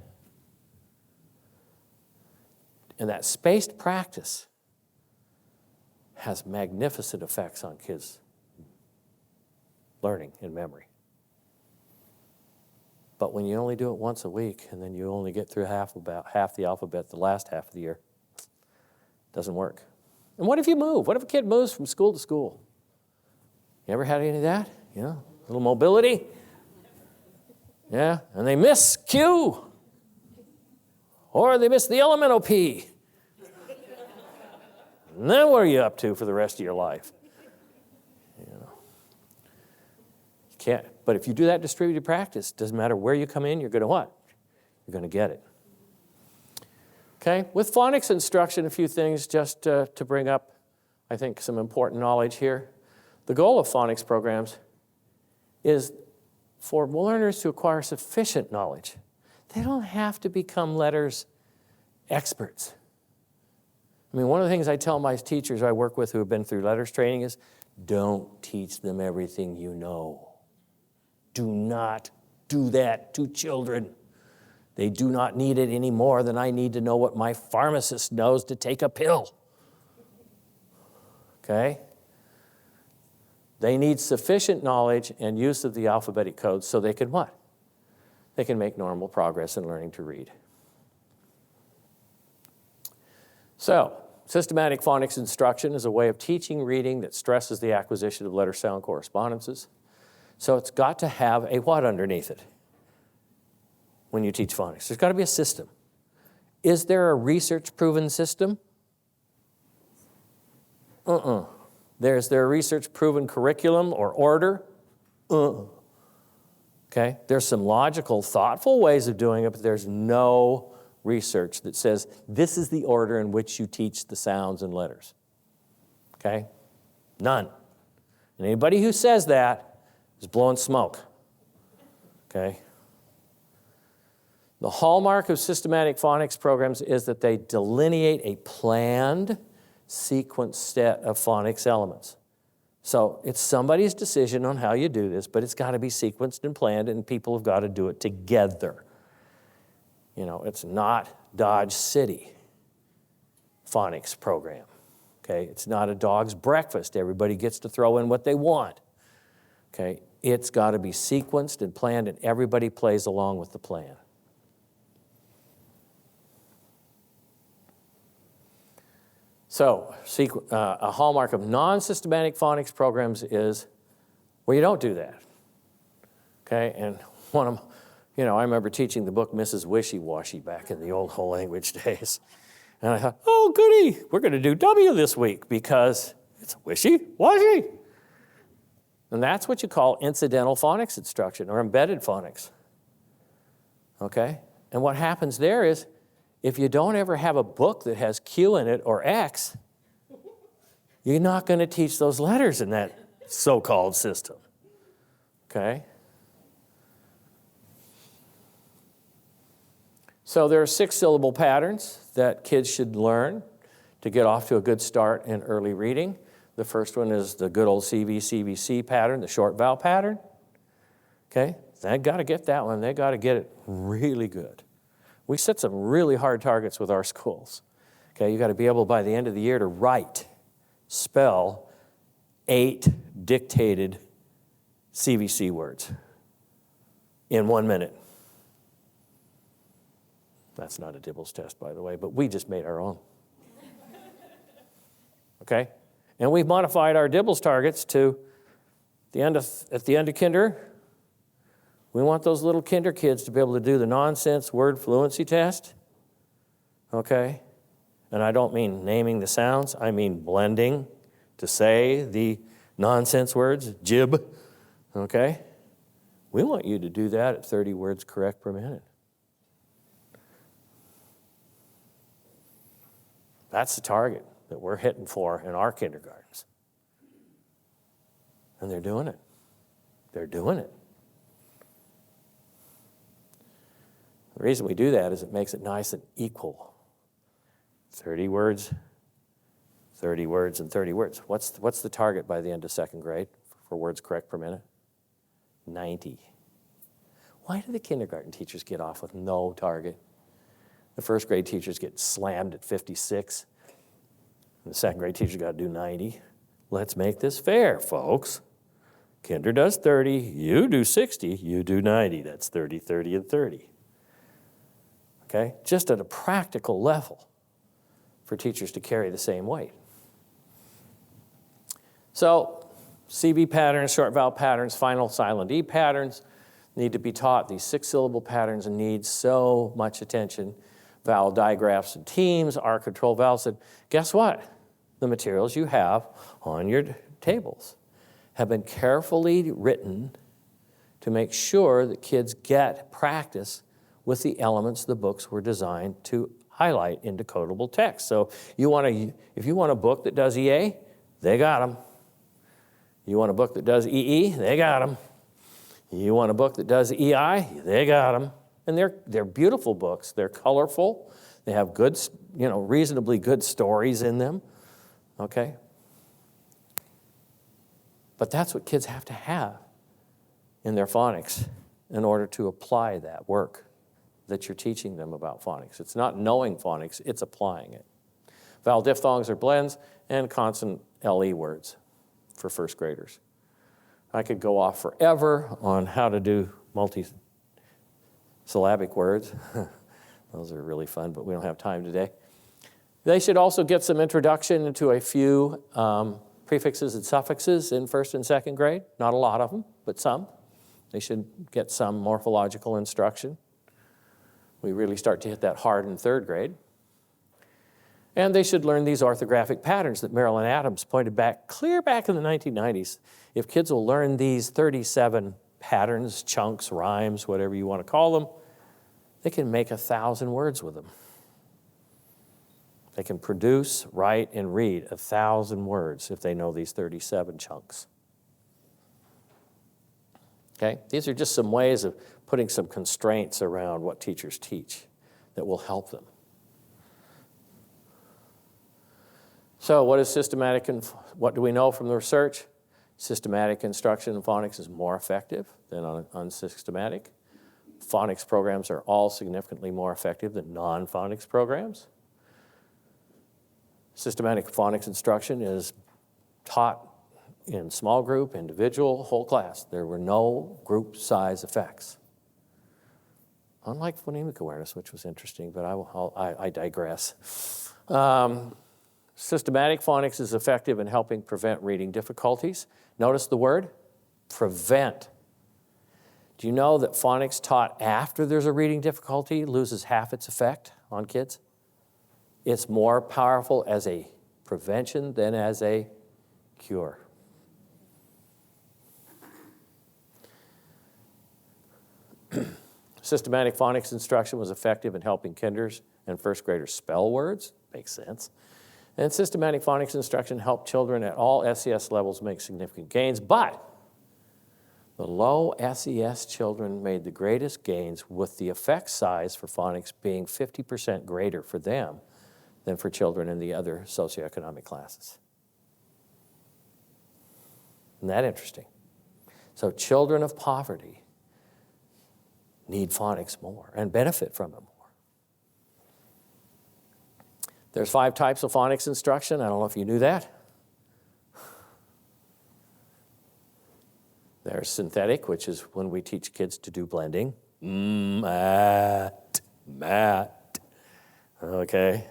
And that spaced practice has magnificent effects on kids' learning and memory. But when you only do it once a week and then you only get through about half the alphabet the last half of the year, it doesn't work. And what if you move? What if a kid moves from school to school? You ever had any of that? A little mobility? Yeah, and they miss Q. Or they miss the elemental P. And then what are you up to for the rest of your life? You know. You can't. But if you do that distributed practice, doesn't matter where you come in, you're going to what? You're going to get it. Okay, with phonics instruction, a few things just to bring up, I think, some important knowledge here. The goal of phonics programs is for learners to acquire sufficient knowledge. They don't have to become letters experts. I mean, one of the things I tell my teachers I work with who have been through letters training is, don't teach them everything you know. Do not do that to children. They do not need it any more than I need to know what my pharmacist knows to take a pill. Okay? They need sufficient knowledge and use of the alphabetic codes so they can what? They can make normal progress in learning to read. So, systematic phonics instruction is a way of teaching reading that stresses the acquisition of letter-sound correspondences. So it's got to have a what underneath it when you teach phonics? There's got to be a system. Is there a research-proven system? Is there a research-proven curriculum or order? Okay, there's some logical, thoughtful ways of doing it, but there's no research that says this is the order in which you teach the sounds and letters. Okay? None. And anybody who says that is blowing smoke. Okay? The hallmark of systematic phonics programs is that they delineate a planned sequence set of phonics elements. So it's somebody's decision on how you do this, but it's got to be sequenced and planned, and people have got to do it together. You know, it's not Dodge City phonics program. Okay, it's not a dog's breakfast. Everybody gets to throw in what they want. Okay, it's got to be sequenced and planned, and everybody plays along with the plan. So, a hallmark of non-systematic phonics programs is, well, you don't do that. Okay, and I remember teaching the book Mrs. Wishy-Washy back in the old whole language days. And I thought, oh, goody, we're going to do W this week because it's wishy-washy. And that's what you call incidental phonics instruction or embedded phonics. Okay? And what happens there is, if you don't ever have a book that has Q in it or X, you're not going to teach those letters in that so-called system. Okay? So there are 6-syllable patterns that kids should learn to get off to a good start in early reading. The first one is the good old CV-CVC pattern, the short vowel pattern. Okay? They've got to get that one. They've got to get it really good. We set some really hard targets with our schools. Okay, you got to be able by the end of the year to spell 8 dictated CVC words in 1 minute. That's not a Dibbles test, by the way, but we just made our own. Okay, and we've modified our Dibbles targets to at the end of kinder. We want those little kinder kids to be able to do the nonsense word fluency test, okay? And I don't mean naming the sounds. I mean blending to say the nonsense words, jib, okay? We want you to do that at 30 words correct per minute. That's the target that we're hitting for in our kindergartens. And they're doing it. They're doing it. The reason we do that is it makes it nice and equal. 30 words, 30 words, and 30 words. What's the target by the end of 2nd grade for words correct per minute? 90. Why do the kindergarten teachers get off with no target? The 1st grade teachers get slammed at 56. And the 2nd grade teachers got to do 90. Let's make this fair, folks. Kinder does 30, you do 60, you do 90. That's 30, 30, and 30. Okay? Just at a practical level for teachers to carry the same weight. So, CV patterns, short vowel patterns, final silent E patterns. need to be taught. These 6-syllable patterns need so much attention. Vowel digraphs and teams, R control vowels. And guess what? The materials you have on your tables have been carefully written to make sure that kids get practice with the elements the books were designed to highlight in decodable text. So if you want a book that does EA, they got them. You want a book that does EE, they got them. You want a book that does EI, they got them. And they're beautiful books. They're colorful. They have good, reasonably good stories in them. Okay? But that's what kids have to have in their phonics in order to apply that work that you're teaching them about phonics. It's not knowing phonics, it's applying it. Vowel diphthongs or blends, and consonant LE words for first graders. I could go off forever on how to do multi-syllabic words. Those are really fun, but we don't have time today. They should also get some introduction into a few prefixes and suffixes in first and second grade. Not a lot of them, but some. They should get some morphological instruction. We really start to hit that hard in third grade. And they should learn these orthographic patterns that Marilyn Adams pointed back, clear back in the 1990s. If kids will learn these 37 patterns, chunks, rhymes, whatever you want to call them, they can make 1,000 words with them. They can produce, write, and read 1,000 words if they know these 37 chunks. Okay? These are just some ways of putting some constraints around what teachers teach that will help them. So what is systematic and what do we know from the research? Systematic instruction in phonics is more effective than unsystematic. Phonics programs are all significantly more effective than non-phonics programs. Systematic phonics instruction is taught in small group, individual, whole class. There were no group size effects. Unlike phonemic awareness, which was interesting, but I digress. Systematic phonics is effective in helping prevent reading difficulties. Notice the word, prevent. Do you know that phonics taught after there's a reading difficulty loses half its effect on kids? It's more powerful as a prevention than as a cure. Systematic phonics instruction was effective in helping kinders and first graders spell words. Makes sense. And systematic phonics instruction helped children at all SES levels make significant gains, but the low SES children made the greatest gains with the effect size for phonics being 50% greater for them than for children in the other socioeconomic classes. Isn't that interesting? So children of poverty need phonics more and benefit from it more. There's 5 types of phonics instruction. I don't know if you knew that. There's synthetic, which is when we teach kids to do blending. Matt. Okay.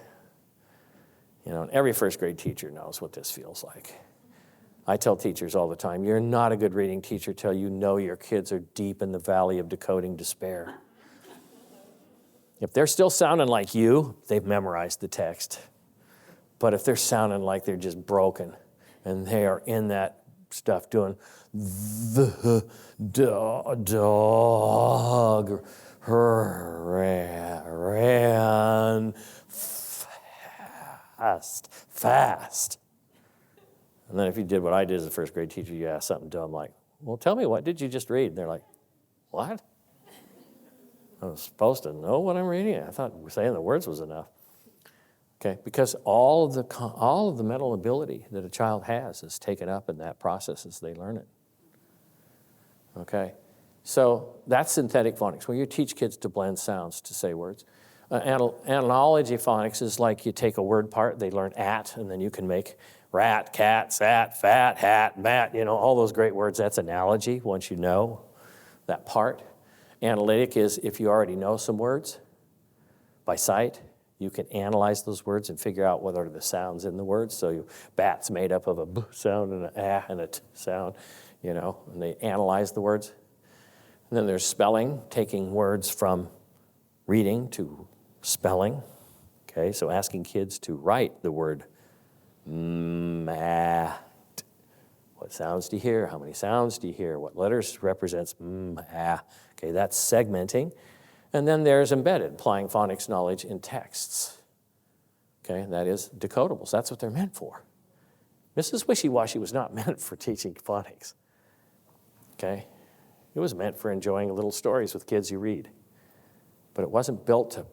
And every first grade teacher knows what this feels like. I tell teachers all the time, you're not a good reading teacher till you know your kids are deep in the valley of decoding despair. If they're still sounding like you, they've memorized the text. But if they're sounding like they're just broken and they are in that stuff doing the dog ran fast. And then if you did what I did as a first grade teacher, you asked something dumb like, well, tell me, what did you just read? And they're like, what? I was supposed to know what I'm reading. I thought saying the words was enough. Okay, because all of the mental ability that a child has is taken up in that process as they learn it. Okay, so that's synthetic phonics, where you teach kids to blend sounds to say words. Analogy phonics is like you take a word part, they learn at, and then you can make rat, cat, sat, fat, hat, mat, all those great words. That's analogy once you know that part. Analytic is if you already know some words by sight, you can analyze those words and figure out what are the sounds in the words. So bat's made up of a b sound and an ah and a t sound, and they analyze the words. And then there's spelling, taking words from reading to spelling. Okay, so asking kids to write the word mat. What sounds do you hear? How many sounds do you hear? What letters represents Okay, that's segmenting. And then there's embedded, applying phonics knowledge in texts. Okay, that is decodables. That's what they're meant for. Mrs. Wishy-Washy was not meant for teaching phonics. Okay, it was meant for enjoying little stories with kids you read. But it wasn't built to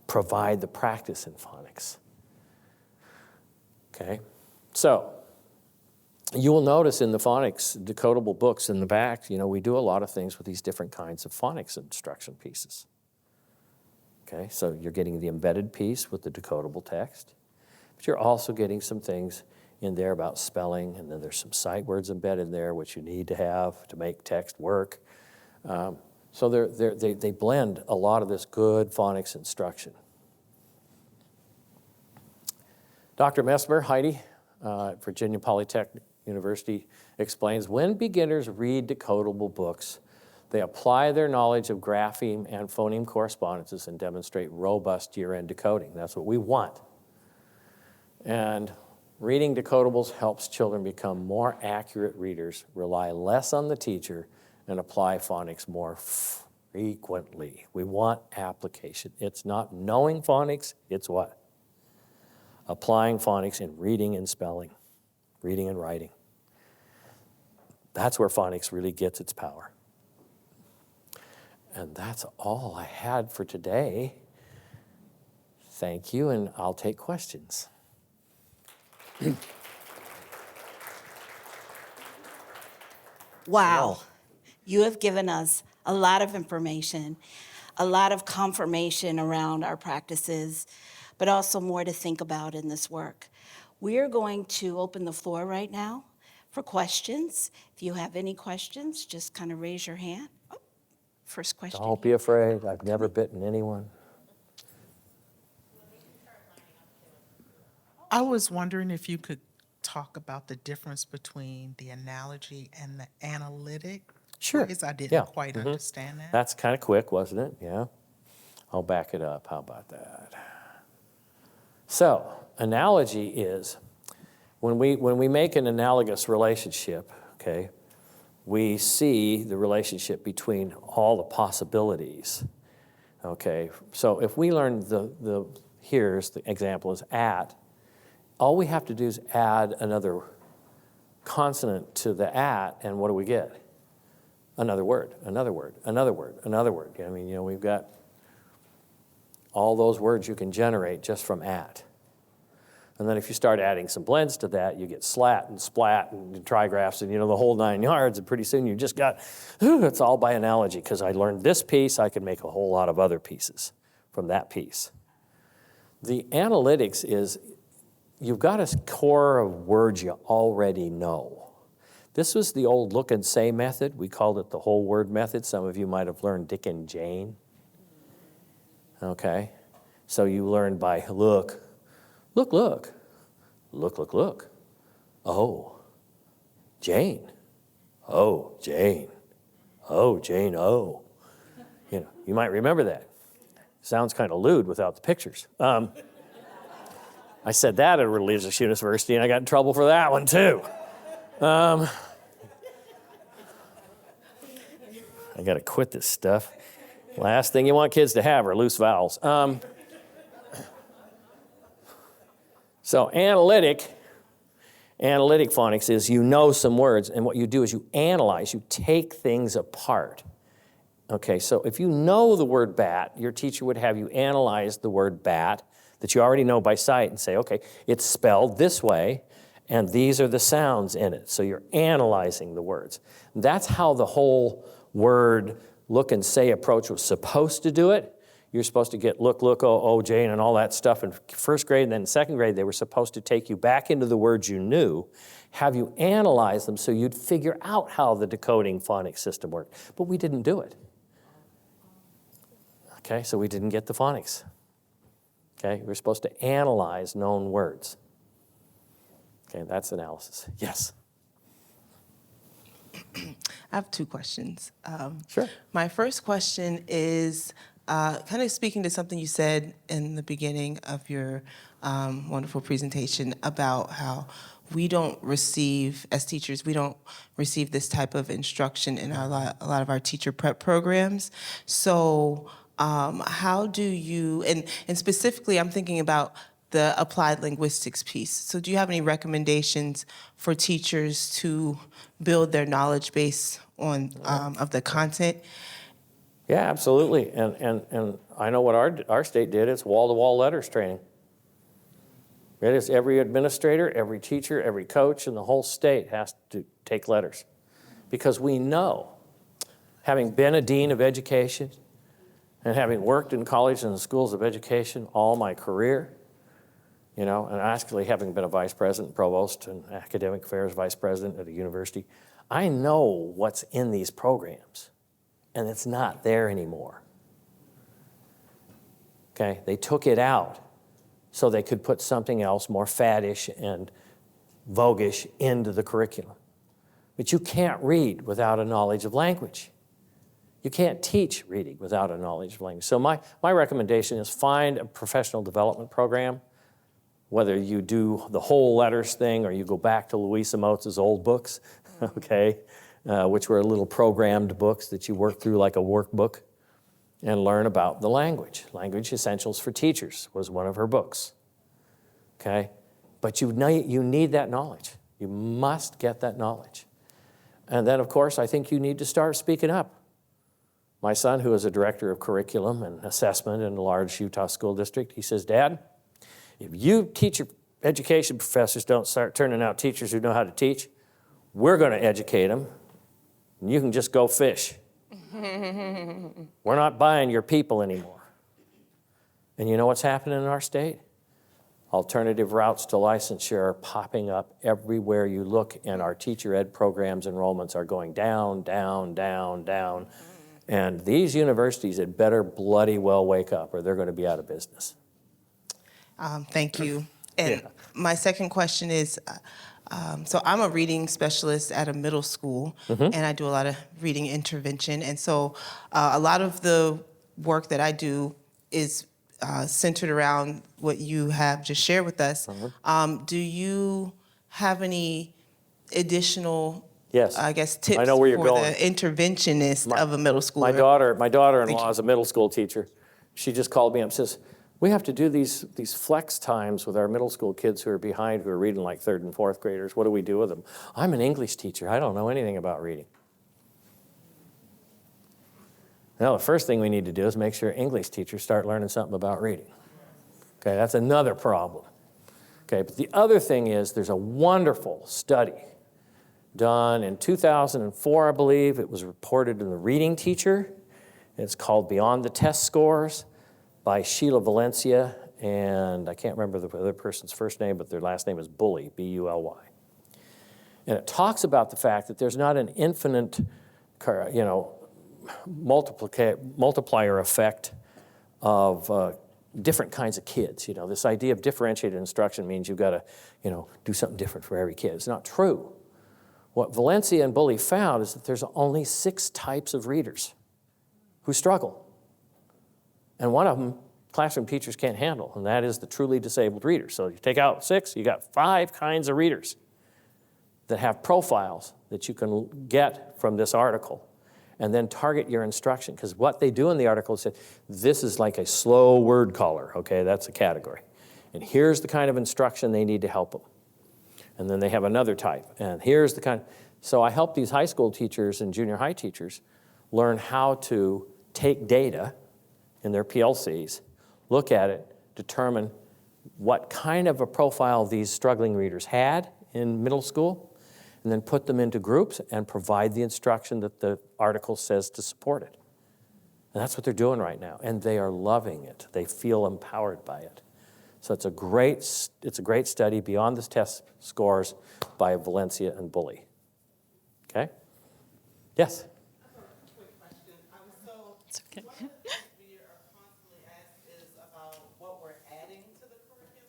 provide the practice in phonics. Okay, so you will notice in the phonics decodable books in the back, we do a lot of things with these different kinds of phonics instruction pieces. Okay, so you're getting the embedded piece with the decodable text, but you're also getting some things in there about spelling, and then there's some sight words embedded in there, which you need to have to make text work. So they blend a lot of this good phonics instruction. Dr. Mesmer, Heidi, at Virginia Polytechnic University, explains, when beginners read decodable books, they apply their knowledge of grapheme and phoneme correspondences and demonstrate robust year-end decoding. That's what we want. And reading decodables helps children become more accurate readers, rely less on the teacher, and apply phonics more frequently. We want application. It's not knowing phonics, it's what? Applying phonics in reading and spelling, reading and writing. That's where phonics really gets its power. And that's all I had for today. Thank you, and I'll take questions. Wow. You have given us a lot of information, a lot of confirmation around our practices, but also more to think about in this work. We are going to open the floor right now for questions. If you have any questions, just kind of raise your hand. Oh, first question. Don't be afraid. I've never bitten anyone. I was wondering if you could talk about the difference between the analogy and the analytic. Sure. Because I didn't Yeah. quite understand that. That's kind of quick, wasn't it? Yeah. I'll back it up. How about that? So, analogy is when we make an analogous relationship, okay, we see the relationship between all the possibilities. Okay, so if we learn here's the example is at, all we have to do is add another consonant to the at, and what do we get? Another word, another word, another word, another word. I mean, we've got all those words you can generate just from at. And then if you start adding some blends to that, you get slat and splat and trigraphs and, the whole 9 yards, and pretty soon you just got, it's all by analogy, because I learned this piece, I can make a whole lot of other pieces from that piece. The analytics is, you've got a core of words you already know. This was the old look and say method. We called it the whole word method. Some of you might have learned Dick and Jane. Okay, so you learn by look, look, look, look, look, look. Oh, Jane. Oh, Jane. Oh, Jane, oh. You might remember that. Sounds kind of lewd without the pictures. I said that at a religious university, and I got in trouble for that one, too. I got to quit this stuff. Last thing you want kids to have are loose vowels. So analytic phonics is you know some words, and what you do is you analyze, you take things apart. Okay, so if you know the word bat, your teacher would have you analyze the word bat that you already know by sight and say, okay, it's spelled this way, and these are the sounds in it. So you're analyzing the words. That's how the whole word look and say approach was supposed to do it. You're supposed to get look, oh, Jane, and all that stuff in first grade, and then in second grade, they were supposed to take you back into the words you knew, have you analyze them so you'd figure out how the decoding phonics system worked. But we didn't do it. Okay, so we didn't get the phonics. Okay, we're supposed to analyze known words. Okay, that's analysis. Yes? I have two questions. Sure. My first question is kind of speaking to something you said in the beginning of your wonderful presentation about how we don't receive, as teachers, we don't receive this type of instruction in a lot of our teacher prep programs. So how do you, and specifically I'm thinking about the applied linguistics piece. So do you have any recommendations for teachers to build their knowledge base on of the content? Yeah, absolutely. And I know what our state did. It's wall-to-wall letters training. It is every administrator, every teacher, every coach in the whole state has to take letters. Because we know, having been a dean of education and having worked in colleges and schools of education all my career, you know, and actually having been a vice president, provost, and academic affairs vice president at a university, I know what's in these programs, and it's not there anymore. Okay, they took it out so they could put something else more faddish and voguish into the curriculum. But you can't read without a knowledge of language. You can't teach reading without a knowledge of language. So my recommendation is find a professional development program, whether you do the whole letters thing or you go back to Louisa Motz's old books, okay, which were little programmed books that you work through like a workbook and learn about the language. Language Essentials for Teachers was one of her books, okay? But you need that knowledge. You must get that knowledge. And then, of course, I think you need to start speaking up. My son, who is a director of curriculum and assessment in a large Utah school district, he says, Dad, if you teacher education professors don't start turning out teachers who know how to teach, we're going to educate them, and you can just go fish. We're not buying your people anymore. And you know what's happening in our state? Alternative routes to licensure are popping up everywhere you look, and our teacher ed programs enrollments are going down, down, down, down. And these universities had better bloody well wake up, or they're going to be out of business. Thank you. And my second question is, so I'm a reading specialist at a middle school, and I do a lot of reading intervention. And so a lot of the work that I do is centered around what you have just shared with us. Do you have any additional, Yes. I guess, tips I know where you're for going. the interventionist of a middle schooler? My daughter-in-law is a middle school teacher. She just called me up and says, we have to do these flex times with our middle school kids who are behind, who are reading like third and fourth graders. What do we do with them? I'm an English teacher. I don't know anything about reading. Now, the first thing we need to do is make sure English teachers start learning something about reading. Okay, that's another problem. Okay, but the other thing is there's a wonderful study done in 2004, I believe. It was reported in the Reading Teacher. It's called Beyond the Test Scores by Sheila Valencia, and I can't remember the other person's first name, but their last name is Bully, B-U-L-Y. And it talks about the fact that there's not an infinite, multiplier effect of different kinds of kids. You know, this idea of differentiated instruction means you've got to, do something different for every kid. It's not true. What Valencia and Bully found is that there's only 6 types of readers who struggle. And one of them, classroom teachers can't handle, and that is the truly disabled reader. So you take out 6, you got 5 kinds of readers that have profiles that you can get from this article and then target your instruction. Because what they do in the article is say, this is like a slow word caller, okay, that's a category. And here's the kind of instruction they need to help them. And then they have another type, and here's the kind. So I help these high school teachers and junior high teachers learn how to take data in their PLCs, look at it, determine what kind of a profile these struggling readers had in middle school, and then put them into groups and provide the instruction that the article says to support it. And that's what they're doing right now, and they are loving it. They feel empowered by it. So it's a great study, Beyond the Test Scores by Valencia and Bully. Okay? Yes? It's okay.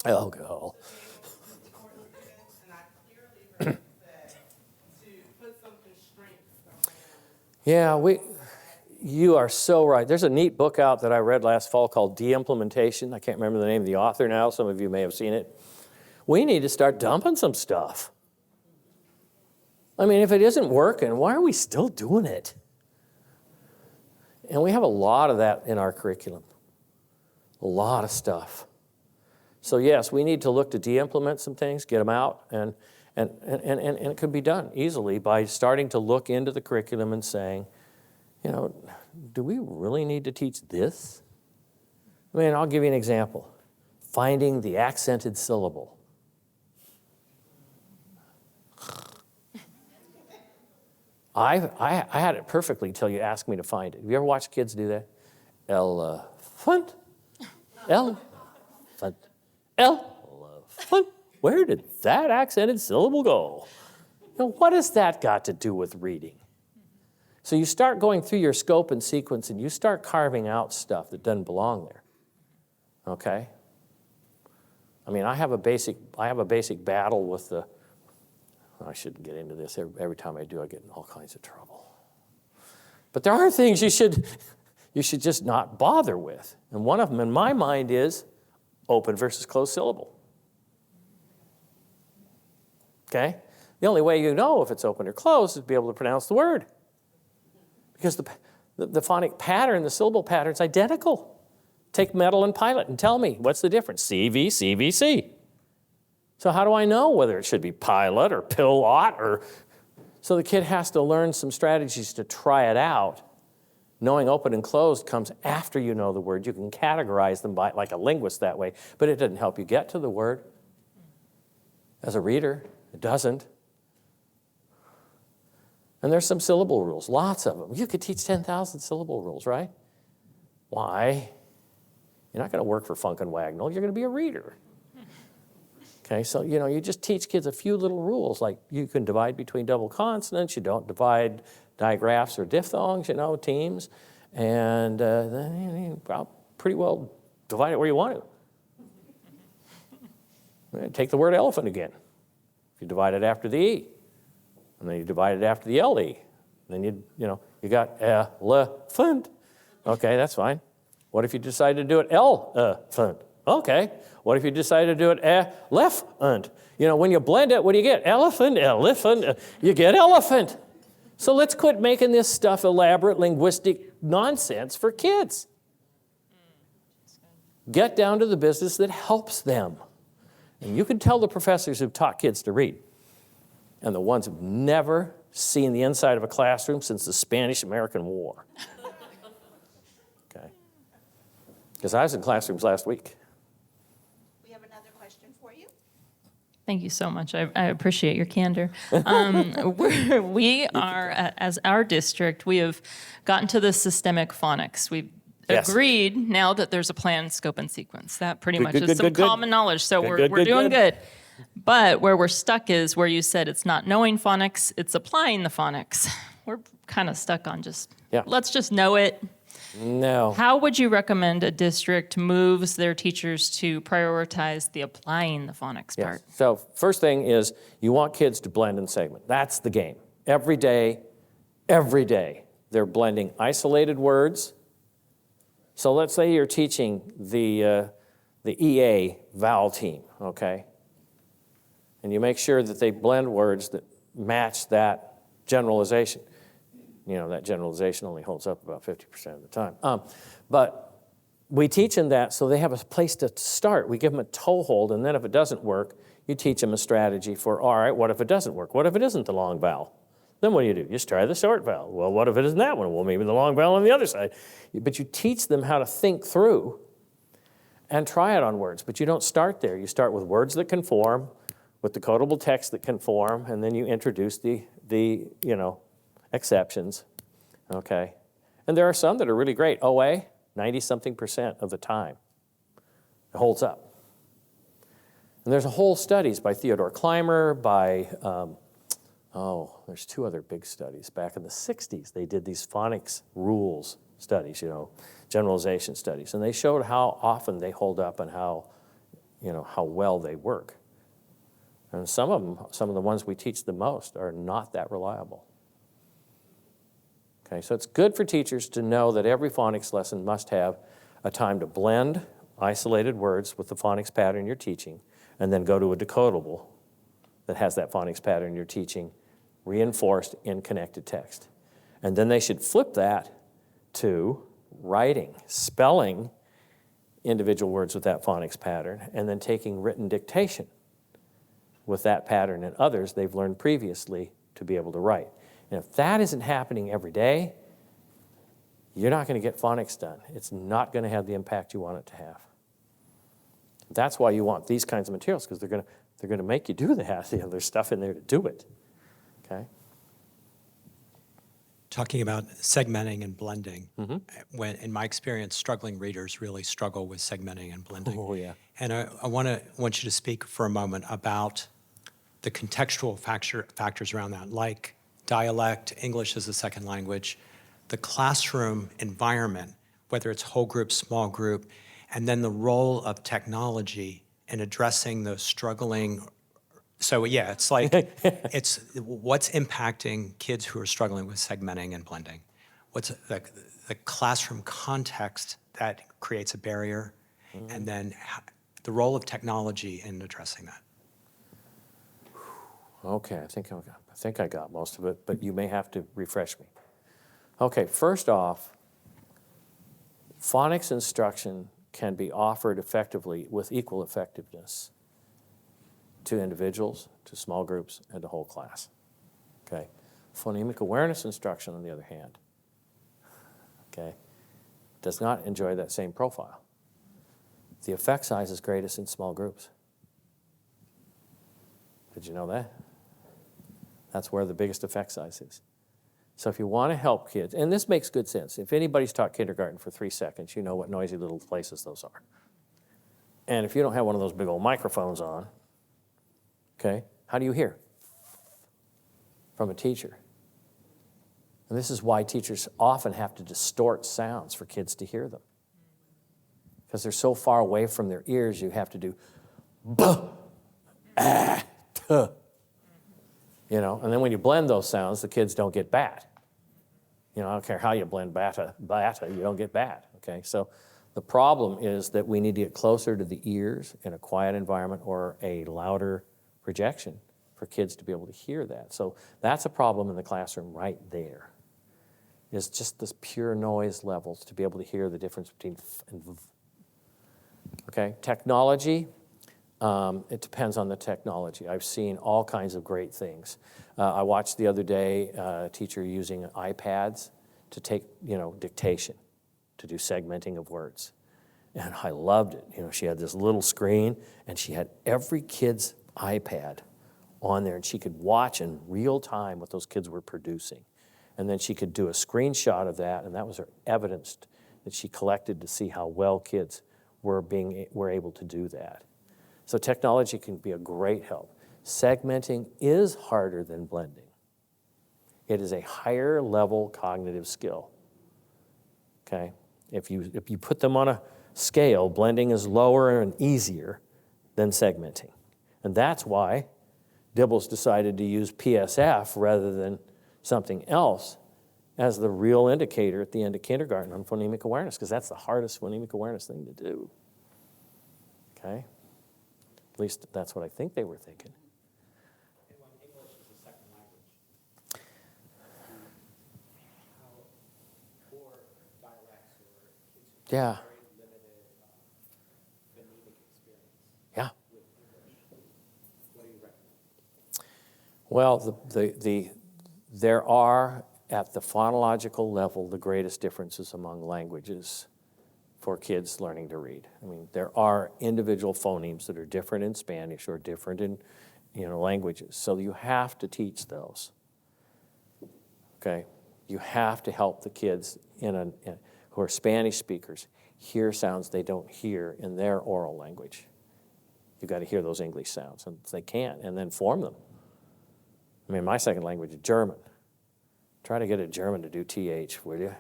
Oh, God. And I clearly heard you say to put some constraints Yeah, you are so right. There's a neat book out that I read last fall called De-Implementation. I can't remember the name of the author now. Some of you may have seen it. We need to start dumping some stuff. I mean, if it isn't working, why are we still doing it? And we have a lot of that in our curriculum. A lot of stuff. So yes, we need to look to de-implement some things, get them out, and it could be done easily by starting to look into the curriculum and saying, you know, do we really need to teach this? I mean, I'll give you an example. Finding the accented syllable. I had it perfectly until you asked me to find it. Have you ever watched kids do that? Elephant, elephant, elephant. Where did that accented syllable go? Now, what has that got to do with reading? So you start going through your scope and sequence and you start carving out stuff that doesn't belong there. Okay? I mean, I have a basic battle with the, I shouldn't get into this. Every time I do, I get in all kinds of trouble. But there are things you should just not bother with. And one of them in my mind is open versus closed syllable. Okay? The only way you know if it's open or closed is to be able to pronounce the word. Because the phonic pattern, the syllable pattern is identical. Take metal and pilot and tell me, what's the difference? CV, CVC. So how do I know whether it should be pilot or pilot or... So the kid has to learn some strategies to try it out. Knowing open and closed comes after you know the word. You can categorize them by like a linguist that way, but it doesn't help you get to the word. As a reader, it doesn't. And there's some syllable rules, lots of them. You could teach 10,000 syllable rules, right? Why? You're not going to work for Funk and Wagnall. You're going to be a reader. Okay, so, you know, you just teach kids a few little rules, like you can divide between double consonants, you don't divide digraphs or diphthongs, you know, teams, and then you pretty well divide it where you want to. Take the word elephant again. If you divide it after the E, and then you divide it after the LE, then you got elephant. Okay, that's fine. What if you decide to do it elephant? Okay. What if you decide to do it elephant? You know, when you blend it, what do you get? Elephant, elephant, you get elephant. So let's quit making this stuff elaborate linguistic nonsense for kids. Get down to the business that helps them. And you can tell the professors who've taught kids to read, and the ones who've never seen the inside of a classroom since the Spanish-American War. Okay. Because I was in classrooms last week. Thank you so much. I appreciate your candor. We are, as our district, we have gotten to the systemic phonics. We've agreed now that there's a plan, scope, and sequence. That pretty much is some common knowledge. So we're doing good. But where we're stuck is where you said it's not knowing phonics, it's applying the phonics. We're kind of stuck on let's just know it. No. How would you recommend a district moves their teachers to prioritize the applying the phonics part? So first thing is you want kids to blend and segment. That's the game. Every day, they're blending isolated words. So let's say you're teaching the EA vowel team, okay? And you make sure that they blend words that match that generalization. You know, that generalization only holds up about 50% of the time. But we teach them that so they have a place to start. We give them a toehold, and then if it doesn't work, you teach them a strategy for, all right, what if it doesn't work? What if it isn't the long vowel? Then what do? You just try the short vowel. Well, what if it isn't that one? Well, maybe the long vowel on the other side. But you teach them how to think through and try it on words. But you don't start there. You start with words that conform, with decodable text that conform, and then you introduce the exceptions, okay? And there are some that are really great. OA, 90-something% of the time. It holds up. And there's a whole studies by Theodore Clymer, by, there's two other big studies. Back in the 60s, they did these phonics rules studies, generalization studies. And they showed how often they hold up and how well they work. And some of the ones we teach the most are not that reliable. Okay, so it's good for teachers to know that every phonics lesson must have a time to blend isolated words with the phonics pattern you're teaching, and then go to a decodable that has that phonics pattern you're teaching reinforced in connected text. And then they should flip that to writing, spelling individual words with that phonics pattern, and then taking written dictation with that pattern and others they've learned previously to be able to write. And if that isn't happening every day, you're not going to get phonics done. It's not going to have the impact you want it to have. That's why you want these kinds of materials, because they're going to make you do that. You know, there's stuff in there to do it. Okay? Talking about segmenting and blending, when in my experience, struggling readers really struggle with segmenting and blending. Oh, yeah. And I want you to speak for a moment about the contextual factors around that, like dialect, English as a second language, the classroom environment, whether it's whole group, small group, and then the role of technology in addressing those struggling. So yeah, it's like, it's what's impacting kids who are struggling with segmenting and blending? What's the classroom context that creates a barrier? And then the role of technology in addressing that. Okay, I think I got most of it, but you may have to refresh me. Okay, first off, phonics instruction can be offered effectively with equal effectiveness to individuals, to small groups, and to whole class. Okay, phonemic awareness instruction, on the other hand, okay, does not enjoy that same profile. The effect size is greatest in small groups. Did you know that? That's where the biggest effect size is. So if you want to help kids, and this makes good sense. If anybody's taught kindergarten for 3 seconds, you know what noisy little places those are. And if you don't have one of those big old microphones on, okay, how do you hear? From a teacher. And this is why teachers often have to distort sounds for kids to hear them. Because they're so far away from their ears, you have to do buh, ah, tuh. You know, and then when you blend those sounds, the kids don't get bat. You know, I don't care how you blend bata, you don't get bat, okay? So the problem is that we need to get closer to the ears in a quiet environment or a louder projection for kids to be able to hear that. So that's a problem in the classroom right there, is just this pure noise levels to be able to hear the difference between f and v. Okay, technology. It depends on the technology. I've seen all kinds of great things. I watched the other day a teacher using iPads to take, dictation, to do segmenting of words. And I loved it. She had this little screen, and she had every kid's iPad on there, and she could watch in real time what those kids were producing. And then she could do a screenshot of that, and that was her evidence that she collected to see how well kids were able to do that. So technology can be a great help. Segmenting is harder than blending. It is a higher level cognitive skill. Okay? If you put them on a scale, blending is lower and easier than segmenting. And that's why Dibbles decided to use PSF rather than something else as the real indicator at the end of kindergarten on phonemic awareness, because that's the hardest phonemic awareness thing to do. Okay? At least that's what I think they were thinking. When English is a second language, how poor dialects or kids who have very limited phonemic experience with English, what do you recommend? Well, there are, at the phonological level, the greatest differences among languages for kids learning to read. I mean, there are individual phonemes that are different in Spanish or different in, languages. So you have to teach those. Okay, you have to help the kids who are Spanish speakers hear sounds they don't hear in their oral language. You've got to hear those English sounds, and they can't, and then form them. I mean, my second language is German. Try to get a German to do TH, will you?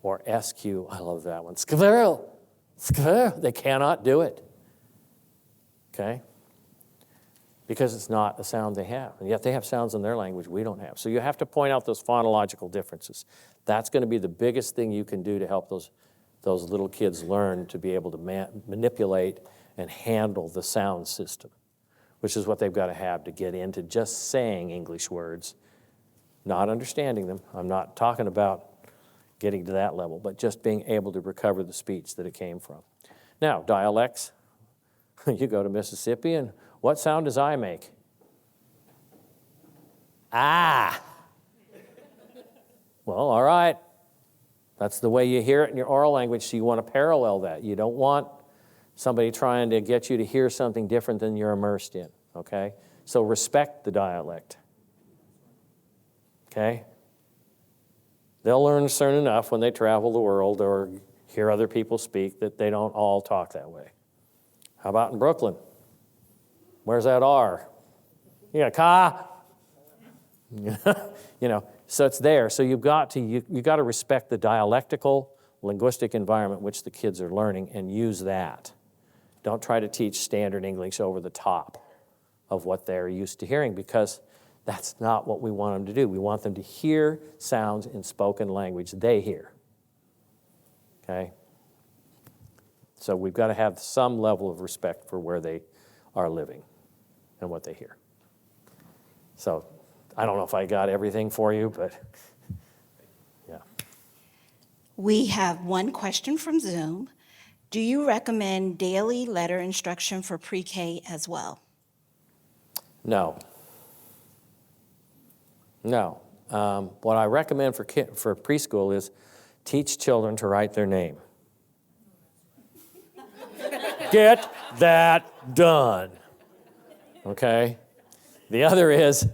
Or SQ, I love that one. Skverl. They cannot do it. Okay? because it's not a sound they have. And yet they have sounds in their language we don't have. So you have to point out those phonological differences. That's going to be the biggest thing you can do to help those little kids learn to be able to manipulate and handle the sound system, which is what they've got to have to get into just saying English words, not understanding them. I'm not talking about getting to that level, but just being able to recover the speech that it came from. Now, dialects. You go to Mississippi, and what sound does I make? Ah. Well, all right. That's the way you hear it in your oral language, so you want to parallel that. You don't want somebody trying to get you to hear something different than you're immersed in, okay? So respect the dialect, okay? They'll learn soon enough when they travel the world or hear other people speak that they don't all talk that way. How about in Brooklyn? Where's that R? You got a ka? You know, so it's there. So you've got to respect the dialectical, linguistic environment which the kids are learning and use that. Don't try to teach standard English over the top of what they're used to hearing, because that's not what we want them to do. We want them to hear sounds in spoken language they hear. Okay? So we've got to have some level of respect for where they are living and what they hear. So I don't know if I got everything for you, but yeah. We have one question from Zoom. Do you recommend daily letter instruction for pre-K as well? No. No. What I recommend for preschool is teach children to write their name. Get that done. Okay? The other is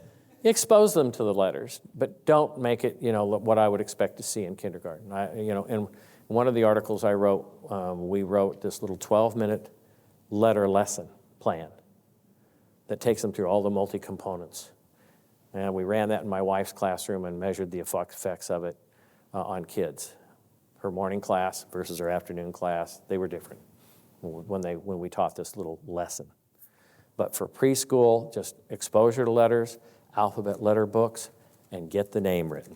expose them to the letters, but don't make it, what I would expect to see in kindergarten. In one of the articles I wrote, we wrote this little 12-minute letter lesson plan that takes them through all the multi-components. And we ran that in my wife's classroom and measured the effects of it on kids. Her morning class versus her afternoon class, they were different when we taught this little lesson. But for preschool, just exposure to letters, alphabet letter books, and get the name written.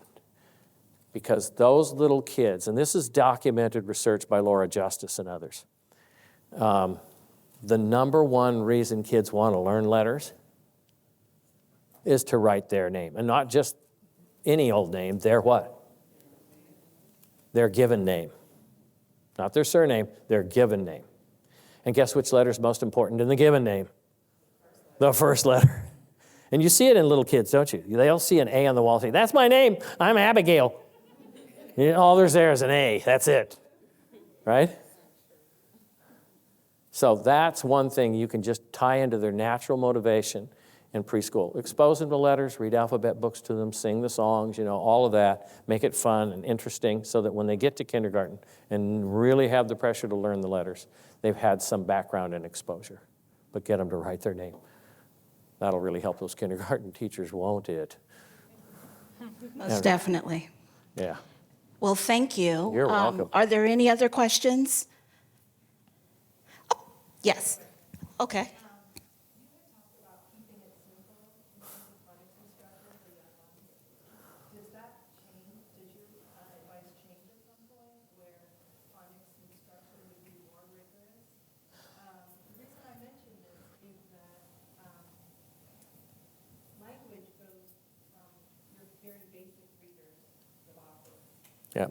Because those little kids, and this is documented research by Laura Justice and others, the number one reason kids want to learn letters is to write their name. And not just any old name, their what? Their given name. Not their surname, their given name. And guess which letter is most important in the given name? The first letter. And you see it in little kids, don't you? They'll see an A on the wall and say, that's my name, I'm Abigail. All there's there is an A, that's it, right? So that's one thing you can just tie into their natural motivation in preschool. Expose them to letters, read alphabet books to them, sing the songs, all of that. Make it fun and interesting so that when they get to kindergarten and really have the pressure to learn the letters, they've had some background and exposure. But get them to write their name. That'll really help those kindergarten teachers, won't it? Most definitely. Yeah. Well, thank you. You're welcome. Are there any other questions? Oh, yes. Okay. Yeah.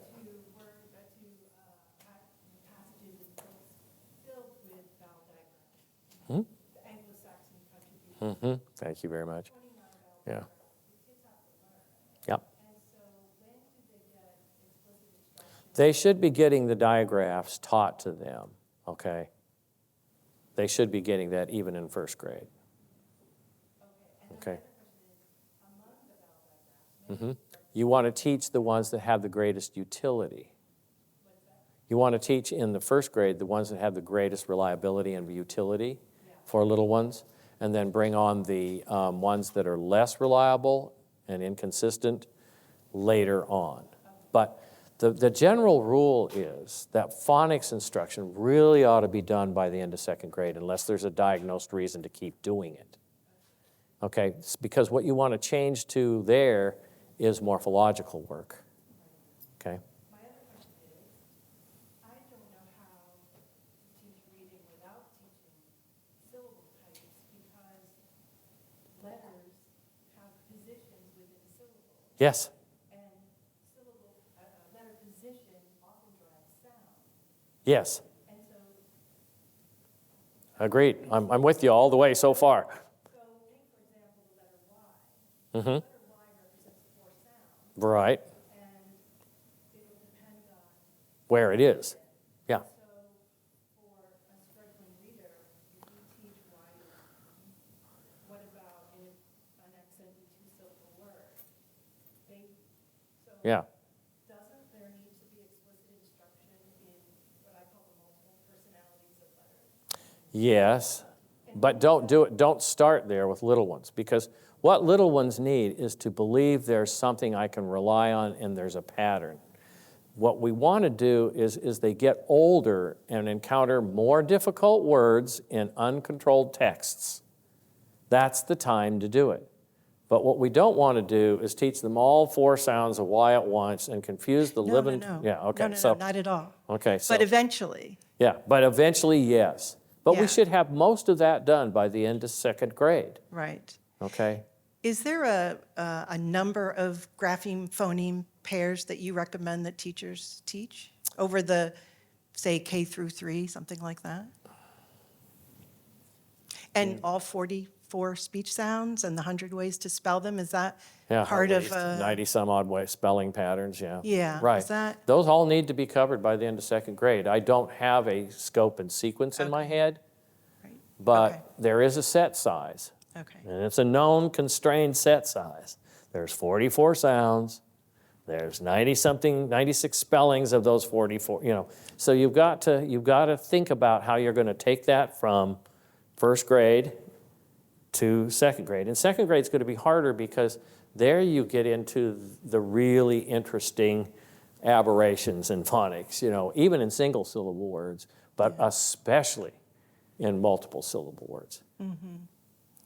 Mm-hmm. Thank you very much. Yeah. Yep. They should be getting the diagraphs taught to them, okay? They should be getting that even in first grade. Okay. Mm-hmm. You want to teach the ones that have the greatest utility. You want to teach in the first grade the ones that have the greatest reliability and utility for little ones, and then bring on the ones that are less reliable and inconsistent later on. But the general rule is that phonics instruction really ought to be done by the end of second grade unless there's a diagnosed reason to keep doing it. Okay, it's because what you want to change to there is morphological work. Okay? My other question is, I don't know how to teach reading without teaching syllable types because letters have positions within syllables, Yes. and syllable letter position often drives sound. Yes. And so, Agreed. I'm with you all the way so far. take for example the letter Y. Mm-hmm. The letter Y represents 4 sounds, Right. and it'll depend on. Where it is. Yeah. So, for a struggling reader, if you teach writing, what about in an accent in 2-syllable word? Baby. So, Yeah. doesn't there need to be explicit instruction in what I call the multiple personalities of letters? Yes. But don't start there with little ones, because what little ones need is to believe there's something I can rely on and there's a pattern. What we want to do is they get older and encounter more difficult words in uncontrolled texts. That's the time to do it. But what we don't want to do is teach them all 4 sounds of Y at once and confuse the living. No. Yeah, okay. No, So not at all. okay, so But eventually, yeah, but eventually, yes. But we Yeah. should have most of that done by the end of 2nd grade, right. okay? Is there a number of grapheme phoneme pairs that you recommend that teachers teach over the, say, K through 3, something like that? And all 44 speech sounds and the 100 ways to spell them, is that Yeah, part at of? least 90 some odd way spelling patterns, yeah. Yeah, is Right. that- Those all need to be covered by the end of 2nd grade. I don't have a scope and sequence in my head, Right. but Okay. there is a set size. Okay, And it's a known constrained set size. There's 44 sounds. There's 96 spellings of those 44, you know. So you've got to think about how you're going to take that from 1st grade to 2nd grade. And 2nd grade is going to be harder because there you get into the really interesting aberrations in phonics, you know, even in single syllable words, but especially in multiple syllable words.